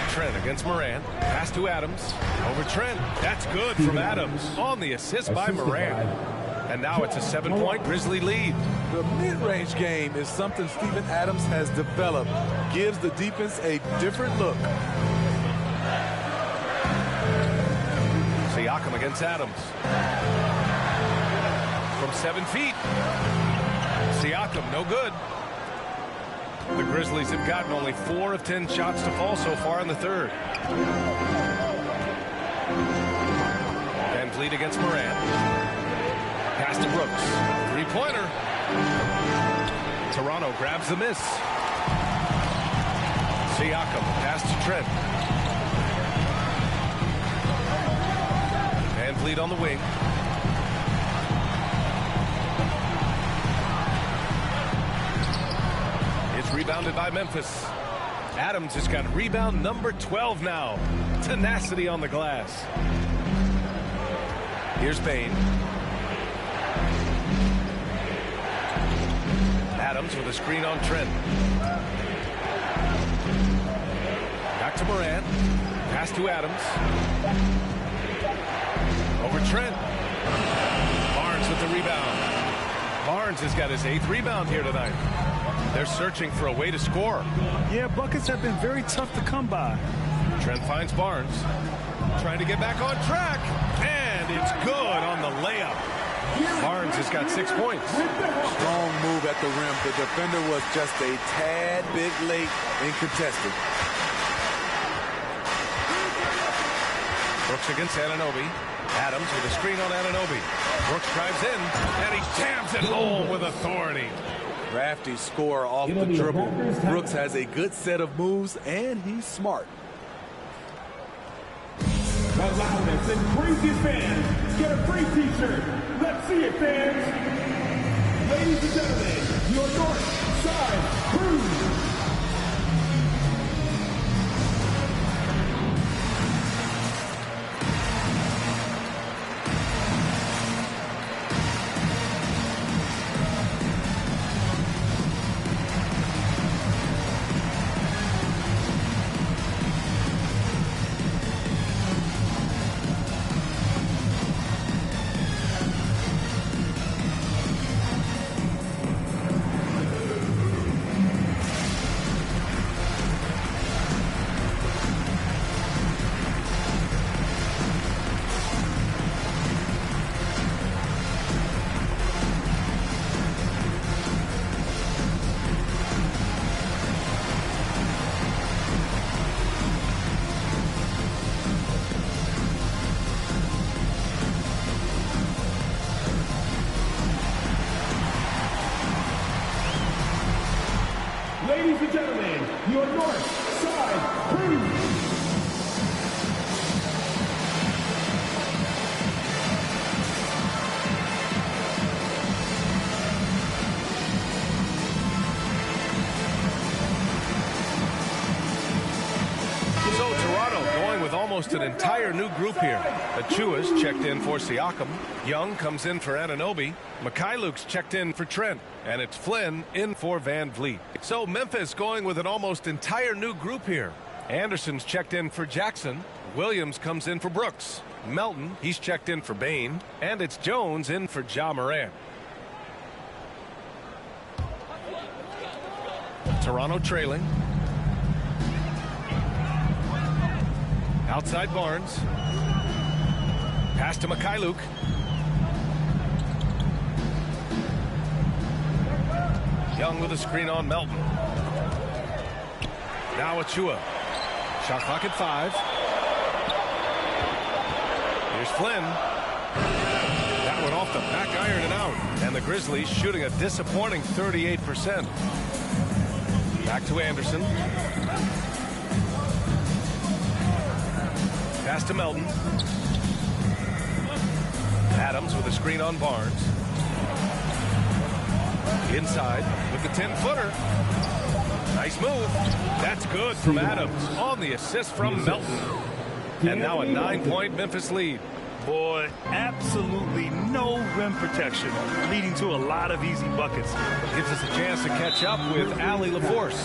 Trent against Morant. Pass to Adams. Over Trent. That's good from Adams. On the assist by Morant. And now it's a 7-point Grizzly lead. The mid-range game is something Steven Adams has developed. Gives the defense a different look. Siakam against Adams. From 7 feet. Siakam, no good. The Grizzlies have gotten only 4 of 10 shots to fall so far in the third. VanVleet against Morant. Pass to Brooks. 3-pointer. Toronto grabs the miss. Siakam, pass to Trent. VanVleet on the wing. It's rebounded by Memphis. Adams has got rebound number 12 now. Tenacity on the glass. Here's Bane. Adams with a screen on Trent. Back to Morant. Pass to Adams. Over Trent. Barnes with the rebound. Barnes has got his 8th rebound here tonight. They're searching for a way to score. Yeah, buckets have been very tough to come by. Trent finds Barnes. Trying to get back on track. And it's good on the layup. Barnes has got 6 points. Strong move at the rim. The defender was just a tad bit late in contesting. Brooks against Anunoby. Adams with a screen on Anunoby. Brooks drives in, and he jams it home with authority. Crafty score off the dribble. Brooks has a good set of moves, and he's smart. The loudest and craziest fans get a free t-shirt. Let's see it, fans. Ladies and gentlemen, your North Side Crew. ladies and gentlemen, your North Side Crew. So Toronto going with almost an entire new group here. Achua's checked in for Siakam. Young comes in for Anunoby. Mikhailuk's checked in for Trent. And it's Flynn in for Van Vliet. So Memphis going with an almost entire new group here. Anderson's checked in for Jackson. Williams comes in for Brooks. Melton, he's checked in for Bane. And it's Jones in for Ja Morant. Toronto trailing. Outside Barnes. Pass to Mikhailuk. Young with a screen on Melton. Now Achua. Shot clock at 5. Here's Flynn. That one off the back iron and out. And the Grizzlies shooting a disappointing 38%. Back to Anderson. Pass to Melton. Adams with a screen on Barnes. Inside with the 10-footer. Nice move. That's good from Adams on the assist from Melton. And now a 9-point Memphis lead. Boy, absolutely no rim protection, leading to a lot of easy buckets. Gives us a chance to catch up with Allie LaForce.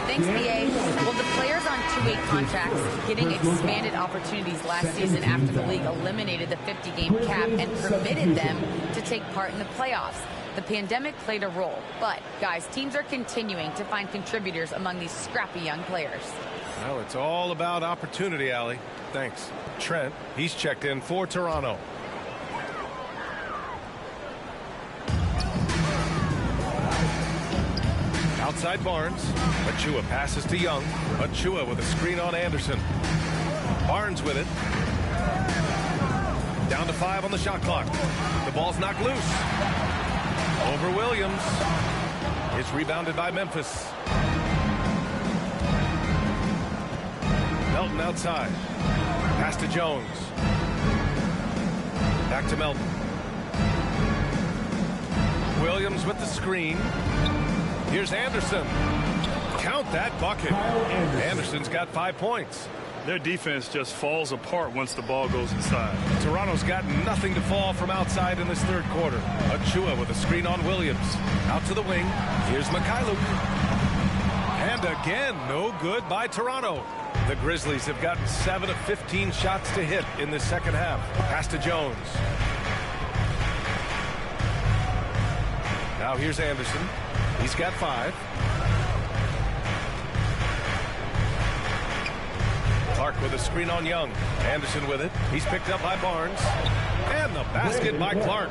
Thanks, BA. Well, the players on two-way contracts getting expanded opportunities last season after the league eliminated the 50-game cap and permitted them to take part in the playoffs. The pandemic played a role, but, guys, teams are continuing to find contributors among these scrappy young players. Well, it's all about opportunity, Allie. Thanks. Trent, he's checked in for Toronto. Outside Barnes. Achua passes to Young. Achua with a screen on Anderson. Barnes with it. Down to 5 on the shot clock. The ball's knocked loose. Over Williams. It's rebounded by Memphis. Melton outside. Pass to Jones. Back to Melton. Williams with the screen. Here's Anderson. Count that bucket. Anderson's got 5 points. Their defense just falls apart once the ball goes inside. Toronto's got nothing to fall from outside in this third quarter. Achua with a screen on Williams. Out to the wing. Here's Mikhailuk. And again, no good by Toronto. The Grizzlies have gotten 7 of 15 shots to hit in the second half. Pass to Jones. Now here's Anderson. He's got 5. Clark with a screen on Young. Anderson with it. He's picked up by Barnes. And the basket by Clark.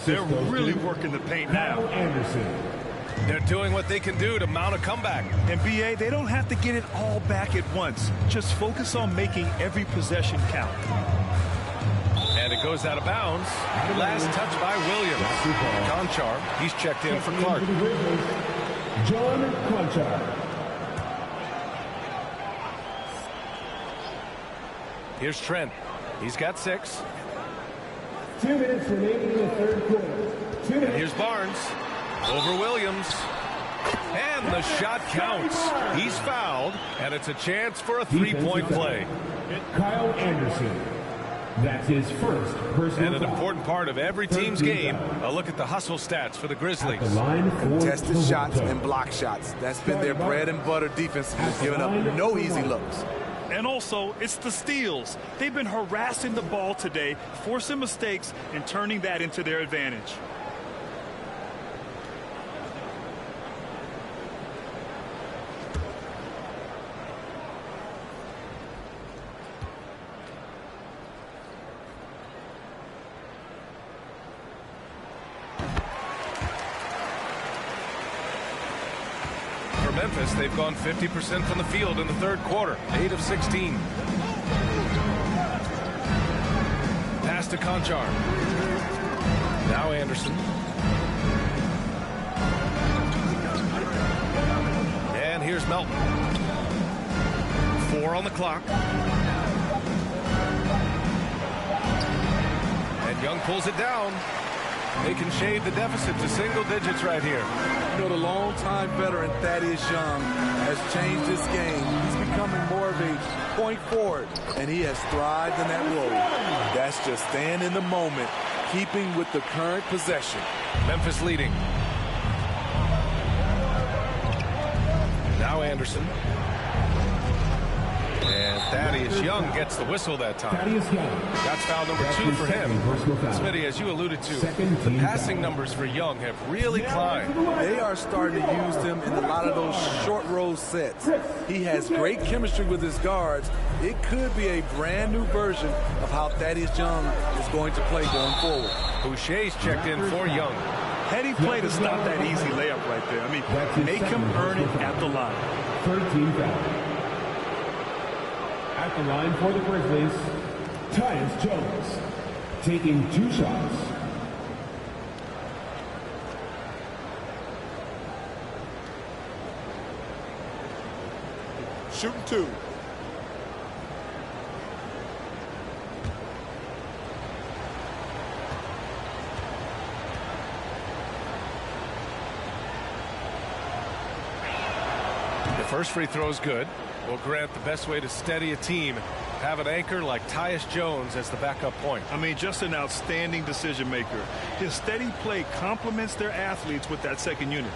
They're really working the paint now. They're doing what they can do to mount a comeback. And BA, they don't have to get it all back at once. Just focus on making every possession count. And it goes out of bounds. Last touch by Williams. Conchar, he's checked in for Clark. John Conchar. Here's Trent. He's got 6. 2 minutes remaining in the third quarter. 2 minutes. And here's Barnes. Over Williams. And the shot counts. He's fouled. And it's a chance for a 3-point play. Kyle Anderson. That's his first personal And an important part of every team's game, a look at the hustle stats for the Grizzlies. Contested shots and block shots. That's been their bread and butter defense. Giving up no easy looks. And also, it's the steals. They've been harassing the ball today, forcing mistakes, and turning that into their advantage. Memphis, they've gone 50% from the field in the third quarter, 8 of 16. Pass to Conchar. Now Anderson. Here's Melton. 4 on the clock. And Young pulls it down. They can shade the deficit to single digits right here. You know, the longtime veteran Thaddeus Young has changed his game. He's becoming more of a point forward, and he has thrived in that role. That's just staying in the moment, keeping with the current possession. Memphis leading. Now Anderson. And Thaddeus Young gets the whistle that time. That's foul number 2 for him. Smitty, as you alluded to, the passing numbers for Young have really climbed. They are starting to use him in a lot of those short roll sets. He has great chemistry with his guards. It could be a brand new version of how Thaddeus Young is going to play going forward. Boucher's checked in for Young. Heady play to stop that easy layup right there. I mean, make him earn it at the line. 13 foul. At the line for the Grizzlies, Tyus Jones, taking 2 shots. Shooting 2. The first free throw is good. Well, Grant, the best way to steady a team, have an anchor like Tyus Jones as the backup point. I mean, just an outstanding decision maker. His steady play complements their athletes with that second unit.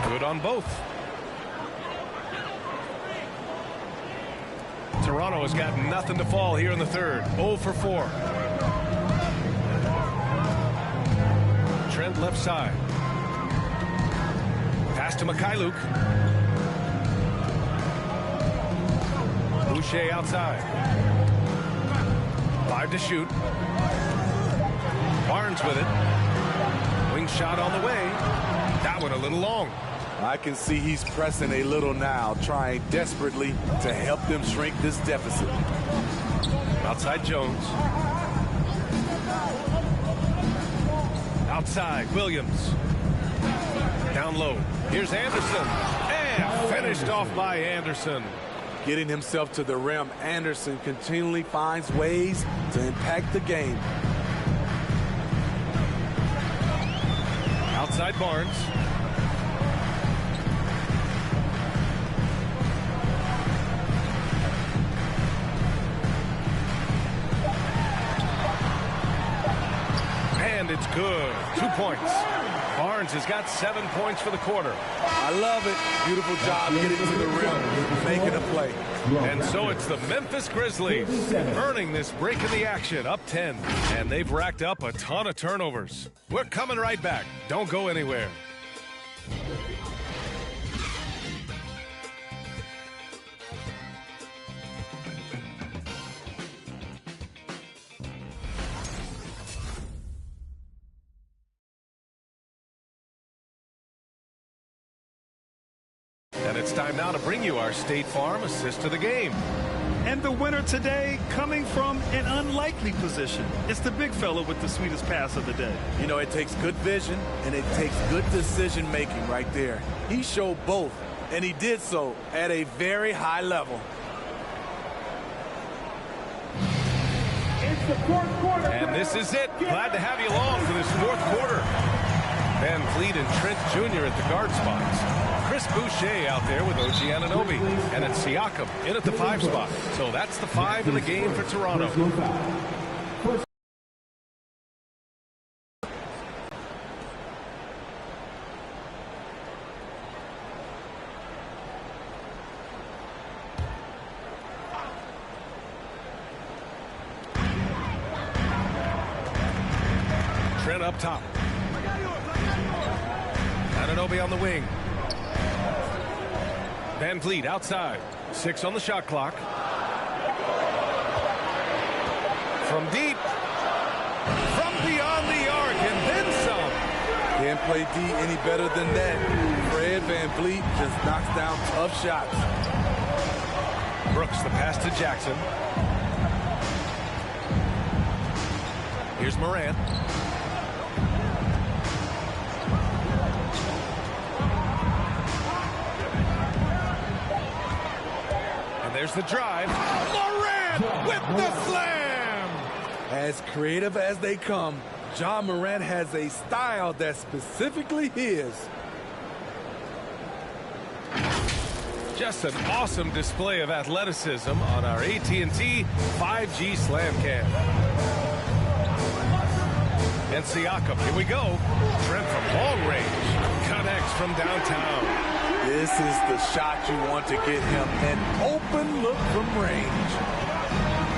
Good on both. Toronto has got nothing to fall here in the third. 0 for 4. Trent left side. Pass to Mikhailuk. Boucher outside. 5 to shoot. Barnes with it. Wing shot on the way. That one a little long. I can see he's pressing a little now, trying desperately to help them shrink this deficit. Outside Jones. Outside Williams. Down low. Here's Anderson. And finished off by Anderson. Getting himself to the rim, Anderson continually finds ways to impact the game. Outside Barnes. And it's good. 2 points. Barnes has got 7 points for the quarter. I love it. Beautiful job getting to the rim, making a play. And so it's the Memphis Grizzlies earning this break in the action, up 10. And they've racked up a ton of turnovers. We're coming right back. Don't go anywhere. And it's time now to bring you our State Farm assist to the game. And the winner today coming from an unlikely position. It's the big fella with the sweetest pass of the day. You know, it takes good vision and it takes good decision making right there. He showed both, and he did so at a very high level. It's the fourth quarter. And this is it. Glad to have you along for this fourth quarter. Van Fleet and Trent Jr. at the guard spots. Chris Boucher out there with OG Anunoby. And it's Siakam in at the 5 spot. So that's the 5 in the game for Toronto. Trent up top. Anunoby on the wing. Van Fleet outside. 6 on the shot clock. From deep. From beyond the arc and then some. Can't play D any better than that. Fred Van Fleet just knocks down tough shots. Brooks the pass to Jackson. Here's Morant. And there's the drive. Morant with the slam! As creative as they come, Ja Morant has a style that's specifically his. Just an awesome display of athleticism on our AT&T 5G Slam Cam. And Siakam, here we go. Trent from long range, connects from downtown. This is the shot you want to get him, an open look from range.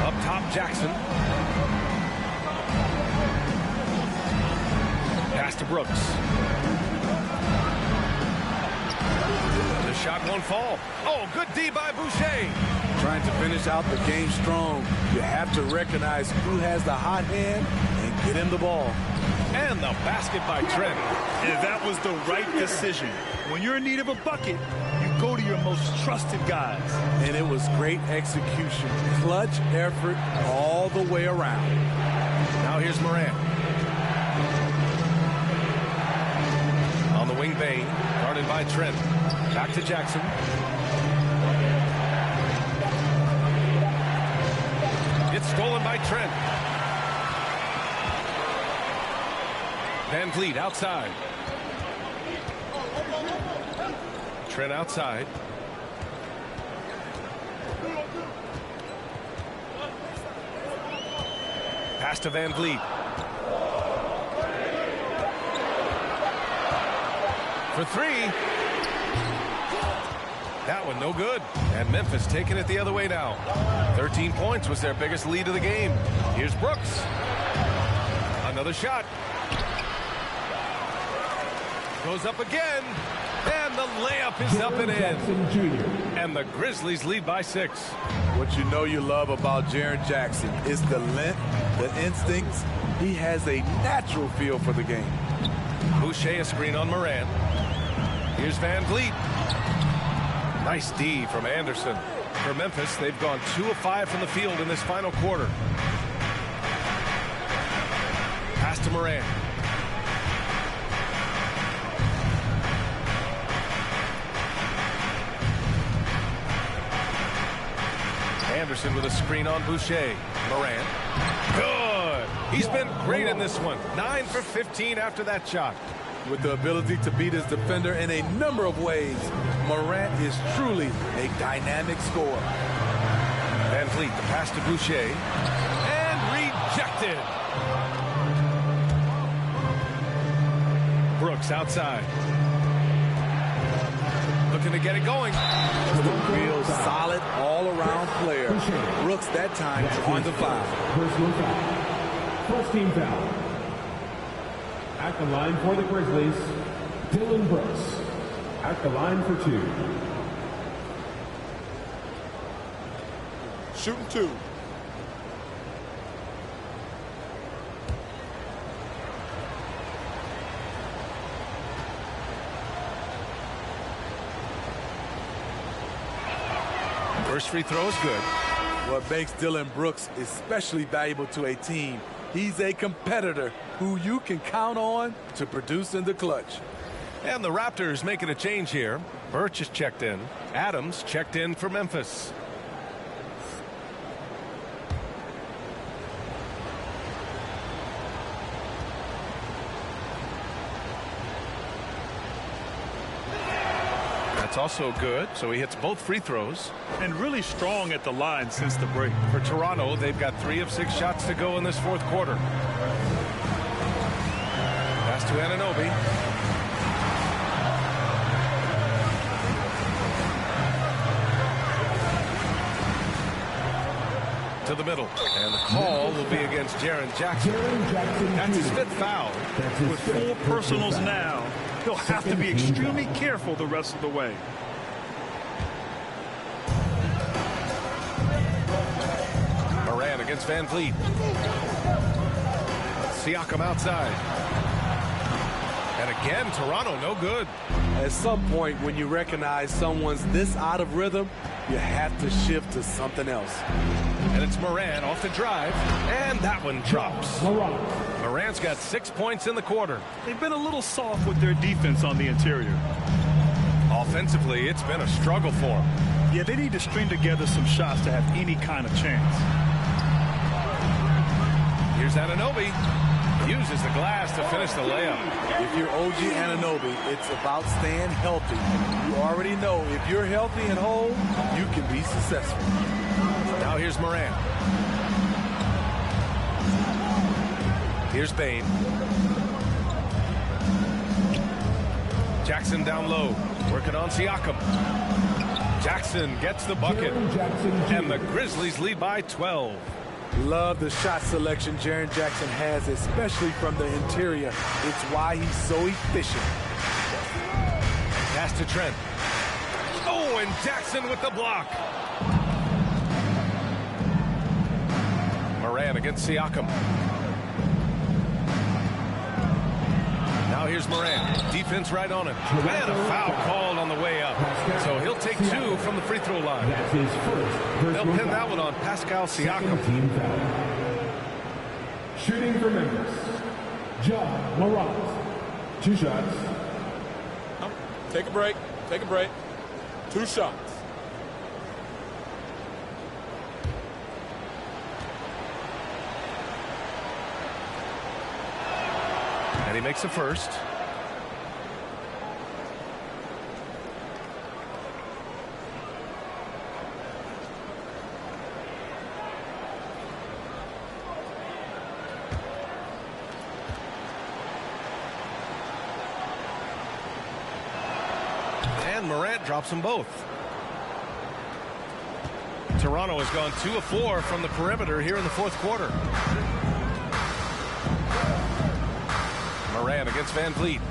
Up top, Jackson. Pass to Brooks. The shot won't fall. Oh, good D by Boucher. Trying to finish out the game strong, you have to recognize who has the hot hand and get him the ball. And the basket by Trent. And that was the right decision. When you're in need of a bucket, you go to your most trusted guys. And it was great execution. Clutch effort all the way around. Now here's Morant. On the wing, Bane, guarded by Trent. Back to Jackson. It's stolen by Trent. Van Vliet outside. Trent outside. Pass to Van Vliet. For three. That one no good. And Memphis taking it the other way now. 13 points was their biggest lead of the game. Here's Brooks. Another shot. Goes up again. And the layup is up and in. And the Grizzlies lead by 6. What you know you love about Jaren Jackson is the length, the instincts. He has a natural feel for the game. Boucher a screen on Morant. Here's Van Vliet. Nice D from Anderson. For Memphis, they've gone 2 of 5 from the field in this final quarter. Pass to Morant. Anderson with a screen on Boucher. Morant. Good. He's been great in this one. 9 for 15 after that shot. With the ability to beat his defender in a number of ways, Morant is truly a dynamic scorer. Van Vliet, the pass to Boucher. And rejected. Brooks outside. Looking to get it going. Just a real solid all-around player. Brooks that time on the foul. Personal foul. First team foul. At the line for the Grizzlies, Dillon Brooks. At the line for 2. Shooting 2. First free throw is good. What makes Dillon Brooks especially valuable to a team, he's a competitor who you can count on to produce in the clutch. And the Raptors making a change here. Birch is checked in. Adams checked in for Memphis. That's also good, so he hits both free throws. And really strong at the line since the break. For Toronto, they've got 3 of 6 shots to go in this fourth quarter. Pass to Anunoby. To the middle. And the call will be against Jaren Jackson. That's his 5th foul. With 4 personals now, he'll have to be extremely careful the rest of the way. Moran against Van Vliet. Siakam outside. And again, Toronto no good. At some point, when you recognize someone's this out of rhythm, you have to shift to something else. And it's Morant off the drive, and that one drops. Morant's got 6 points in the quarter. They've been a little soft with their defense on the interior. Offensively, it's been a struggle for them. Yeah, they need to string together some shots to have any kind of chance. Here's Anunoby. Uses the glass to finish the layup. If you're OG Anunoby, it's about staying healthy. You already know if you're healthy and whole, you can be successful. Now here's Morant. Here's Bane. Jackson down low, working on Siakam. Jackson gets the bucket, and the Grizzlies lead by 12. Love the shot selection Jaren Jackson has, especially from the interior. It's why he's so efficient. Pass to Trent. Oh, and Jackson with the block. Morant against Siakam. Now here's Morant. Defense right on him. And a foul called on the way up. So he'll take 2 from the free throw line. That's his first They'll pin that one on Pascal Siakam. Team foul. Shooting for Memphis, Ja Morant. 2 shots. Take a break. Take a break. 2 shots. And he makes the first. And Morant drops them both. Toronto has gone 2 of 4 from the perimeter here in the fourth quarter. Morant against Van Vliet.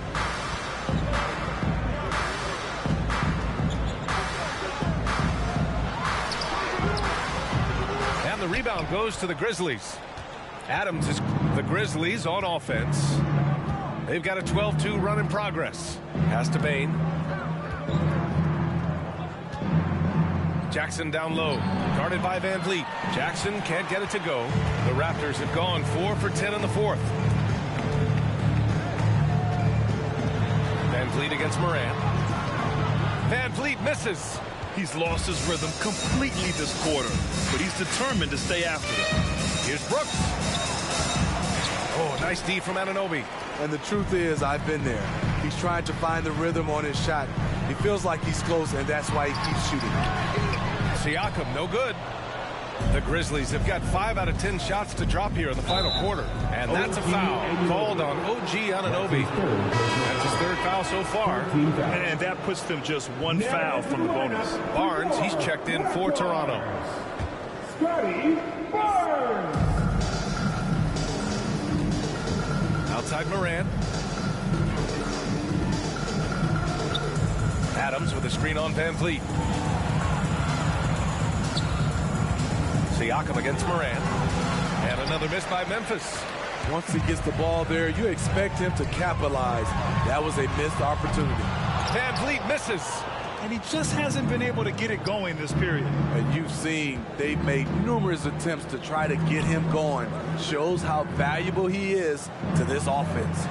And the rebound goes to the Grizzlies. Adams is the Grizzlies on offense. They've got a 12-2 run in progress. Pass to Bane. Jackson down low, guarded by Van Vliet. Jackson can't get it to go. The Raptors have gone 4 for 10 in the fourth. Van Vliet against Morant. Van Vliet misses. He's lost his rhythm completely this quarter, but he's determined to stay after it. Here's Brooks. Oh, nice D from Anunoby. And the truth is, I've been there. He's trying to find the rhythm on his shot. He feels like he's close, and that's why he keeps shooting. Siakam, no good. The Grizzlies have got 5 out of 10 shots to drop here in the final quarter. And that's a foul called on OG Anunoby. That's his 3rd foul so far. And that puts them just 1 foul from the bonus. Barnes, he's checked in for Toronto. Scotty Barnes. Outside Morant. Adams with a screen on Van Vliet. Siakam against Morant. And another miss by Memphis. Once he gets the ball there, you expect him to capitalize. That was a missed opportunity. Van Vliet misses. And he just hasn't been able to get it going this period. And you've seen they've made numerous attempts to try to get him going. Shows how valuable he is to this offense.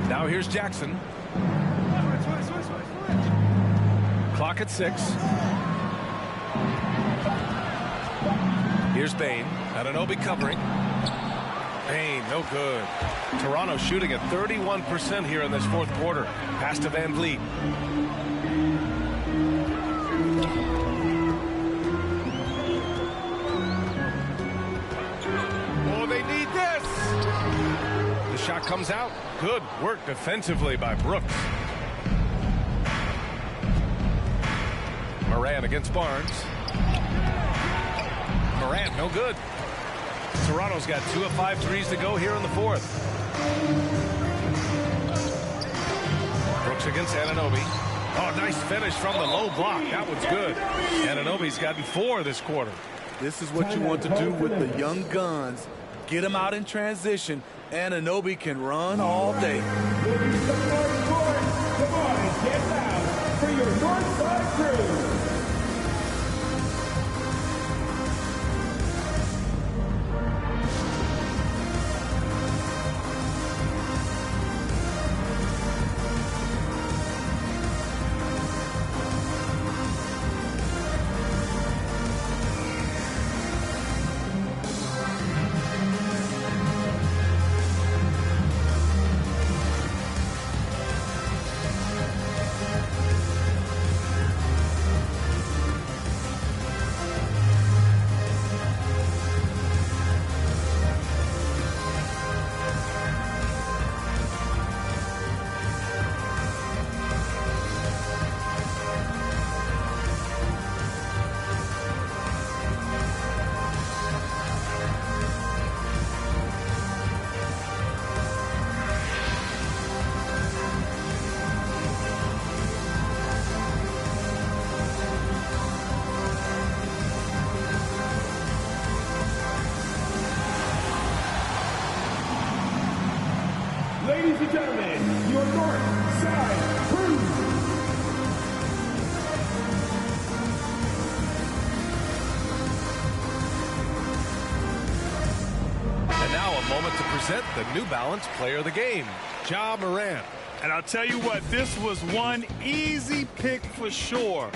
Now here's Jackson. Clock at 6. Here's Bane. Anunoby covering. Bane, no good. Toronto shooting at 31% here in this fourth quarter. Pass to Van Vliet. Oh, they need this. The shot comes out. Good work defensively by Brooks. Morant against Barnes. Morant, no good. Toronto's got 2 of 5 threes to go here in the fourth. Brooks against Anunoby. Oh, nice finish from the low block. That one's good. Anunoby's gotten 4 this quarter. This is what you want to do with the young guns. Get them out in transition. Anunoby can run all day. Come on, get loud for your Northside Crew. ladies and gentlemen, your North Side Crew. And now a moment to present the New Balance Player of the Game, Ja Morant. And I'll tell you what, this was one easy pick for sure.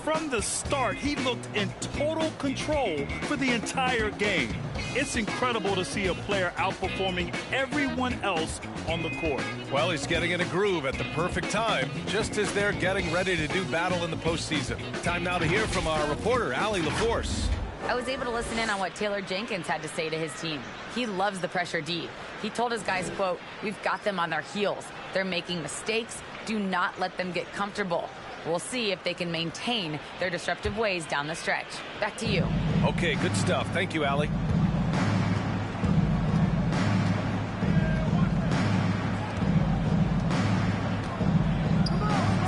From the start, he looked in total control for the entire game. It's incredible to see a player outperforming everyone else on the court. Well, he's getting in a groove at the perfect time, just as they're getting ready to do battle in the postseason. Time now to hear from our reporter, Allie LaForce. I was able to listen in on what Taylor Jenkins had to say to his team. He loves the pressure D. He told his guys, quote, "We've got them on their heels. They're making mistakes. Do not let them get comfortable. We'll see if they can maintain their disruptive ways down the stretch." Back to you. Okay, good stuff. Thank you, Allie.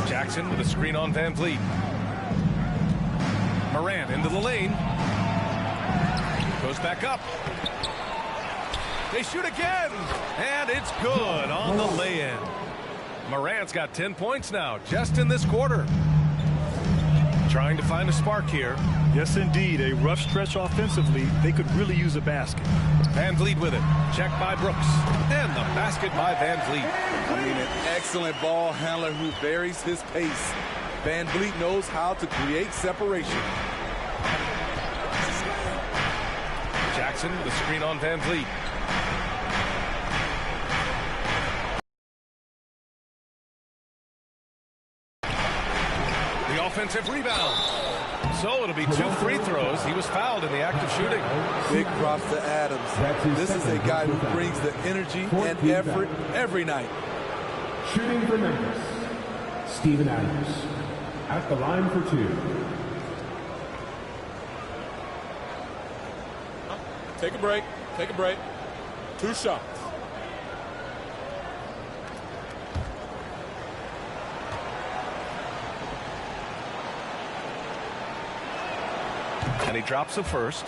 Jackson with a screen on Van Vliet. Morant into the lane. Goes back up. They shoot again, and it's good on the lay-in. Morant's got 10 points now, just in this quarter. Trying to find a spark here. Yes, indeed. A rough stretch offensively. They could really use a basket. Van Vliet with it. Checked by Brooks. And the basket by Van Vliet. I mean, an excellent ball handler who varies his pace. Van Vliet knows how to create separation. Jackson with a screen on Van Vliet. The offensive rebound. So it'll be 2 free throws. He was fouled in the act of shooting. Big props to Adams. This is a guy who brings the energy and effort every night. Shooting for Memphis, Steven Adams. At the line for 2. Take a break. Take a break. 2 shots. And he drops the first.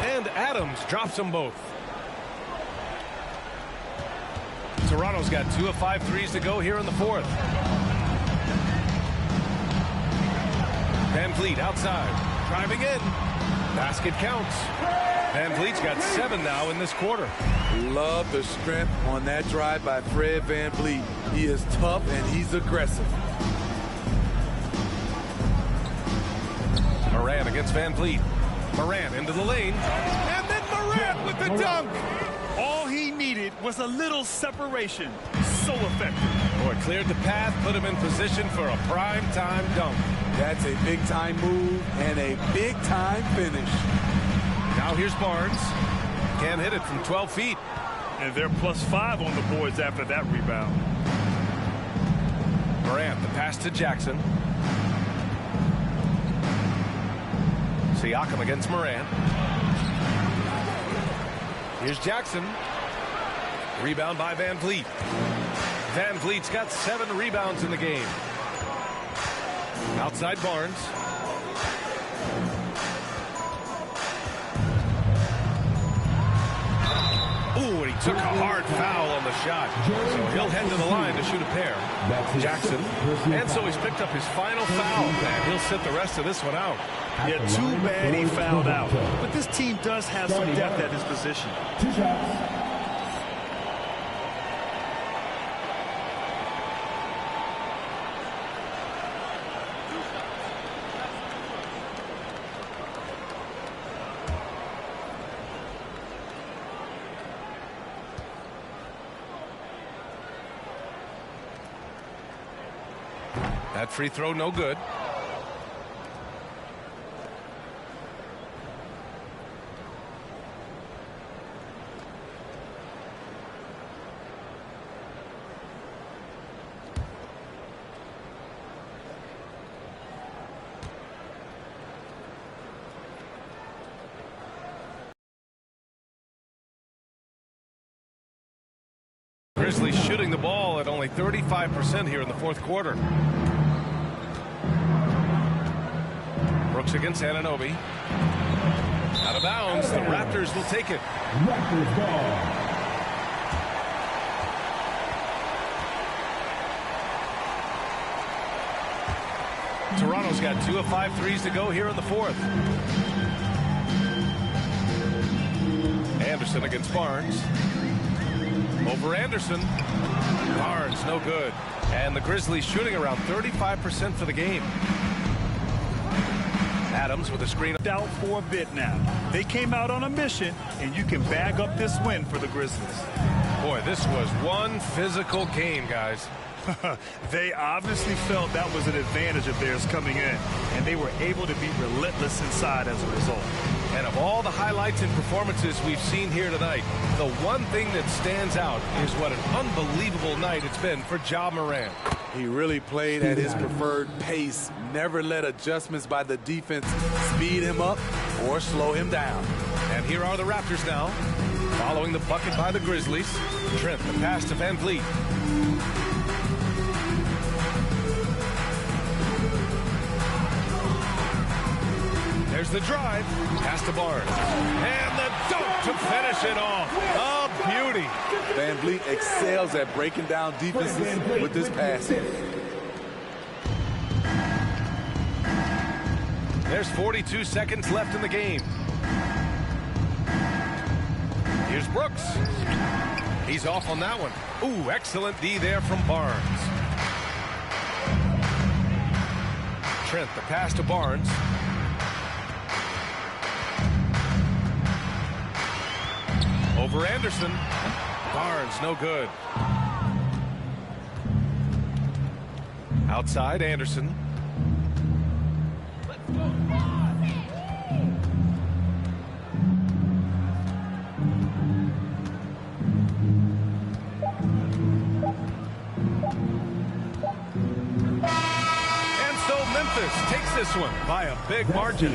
And Adams drops them both. Toronto's got 2 of 5 threes to go here in the fourth. Van Vliet outside, driving in. Basket counts. Van Vliet's got 7 now in this quarter. Love the strength on that drive by Fred Van Vliet. He is tough and he's aggressive. Morant against Van Vliet. Morant into the lane. And then Morant with the dunk. All he needed was a little separation. So effective. Boy, cleared the path, put him in position for a prime-time dunk. That's a big-time move and a big-time finish. Now here's Barnes. Can't hit it from 12 feet. And they're +5 on the boards after that rebound. Morant, the pass to Jackson. Siakam against Morant. Here's Jackson. Rebound by Van Vliet. Van Vliet's got 7 rebounds in the game. Outside Barnes. Ooh, and he took a hard foul on the shot. So he'll head to the line to shoot a pair. Jackson. And so he's picked up his final foul. And he'll sit the rest of this one out. Yeah, too bad he fouled out. But this team does have some depth at his position. 2 shots. That free throw no good. Grizzlies shooting the ball at only 35% here in the fourth quarter. Brooks against Anunoby. Out of bounds. The Raptors will take it. Raptors ball. Toronto's got 2 of 5 threes to go here in the fourth. Anderson against Barnes. Over Anderson. Barnes, no good. And the Grizzlies shooting around 35% for the game. Adams with a screen. Out for a bit now. They came out on a mission, and you can bag up this win for the Grizzlies. Boy, this was one physical game, guys. They obviously felt that was an advantage of theirs coming in, and they were able to be relentless inside as a result. And of all the highlights and performances we've seen here tonight, the one thing that stands out is what an unbelievable night it's been for Ja Morant. He really played at his preferred pace, never let adjustments by the defense speed him up or slow him down. And here are the Raptors now, following the bucket by the Grizzlies. Trent, the pass to Van Vliet. There's the drive, pass to Barnes, and the dunk to finish it off. A beauty. Van Vliet excels at breaking down defenses with this passing. There's 42 seconds left in the game. Here's Brooks. He's off on that one. Ooh, excellent D there from Barnes. Trent, the pass to Barnes. Over Anderson. Barnes, no good. Outside, Anderson. Takes this one by a big margin.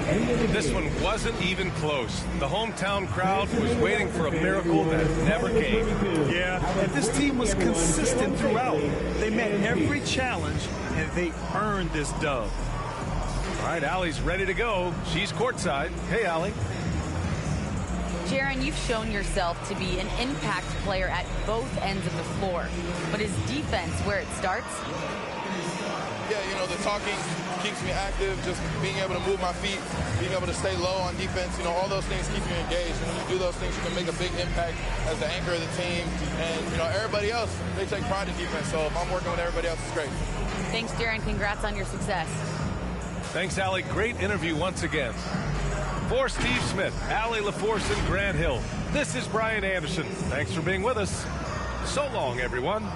This one wasn't even close. The hometown crowd was waiting for a miracle that never came. Yeah, and this team was consistent throughout. They met every challenge, and they earned this dub. All right, Allie's ready to go. She's courtside. Hey, Allie. Jaren, you've shown yourself to be an impact player at both ends of the floor. But is defense where it starts? Yeah, you know, the talking keeps me active, just being able to move my feet, being able to stay low on defense, you know, all those things keep you engaged. And when you do those things, you can make a big impact as the anchor of the team. And, you know, everybody else, they take pride in defense. So if I'm working with everybody else, it's great. Thanks, Jaren. Congrats on your success. Thanks, Allie. Great interview once again. For Steve Smith, Allie LaForce, and Grant Hill, this is Brian Anderson. Thanks for being with us. So long, everyone.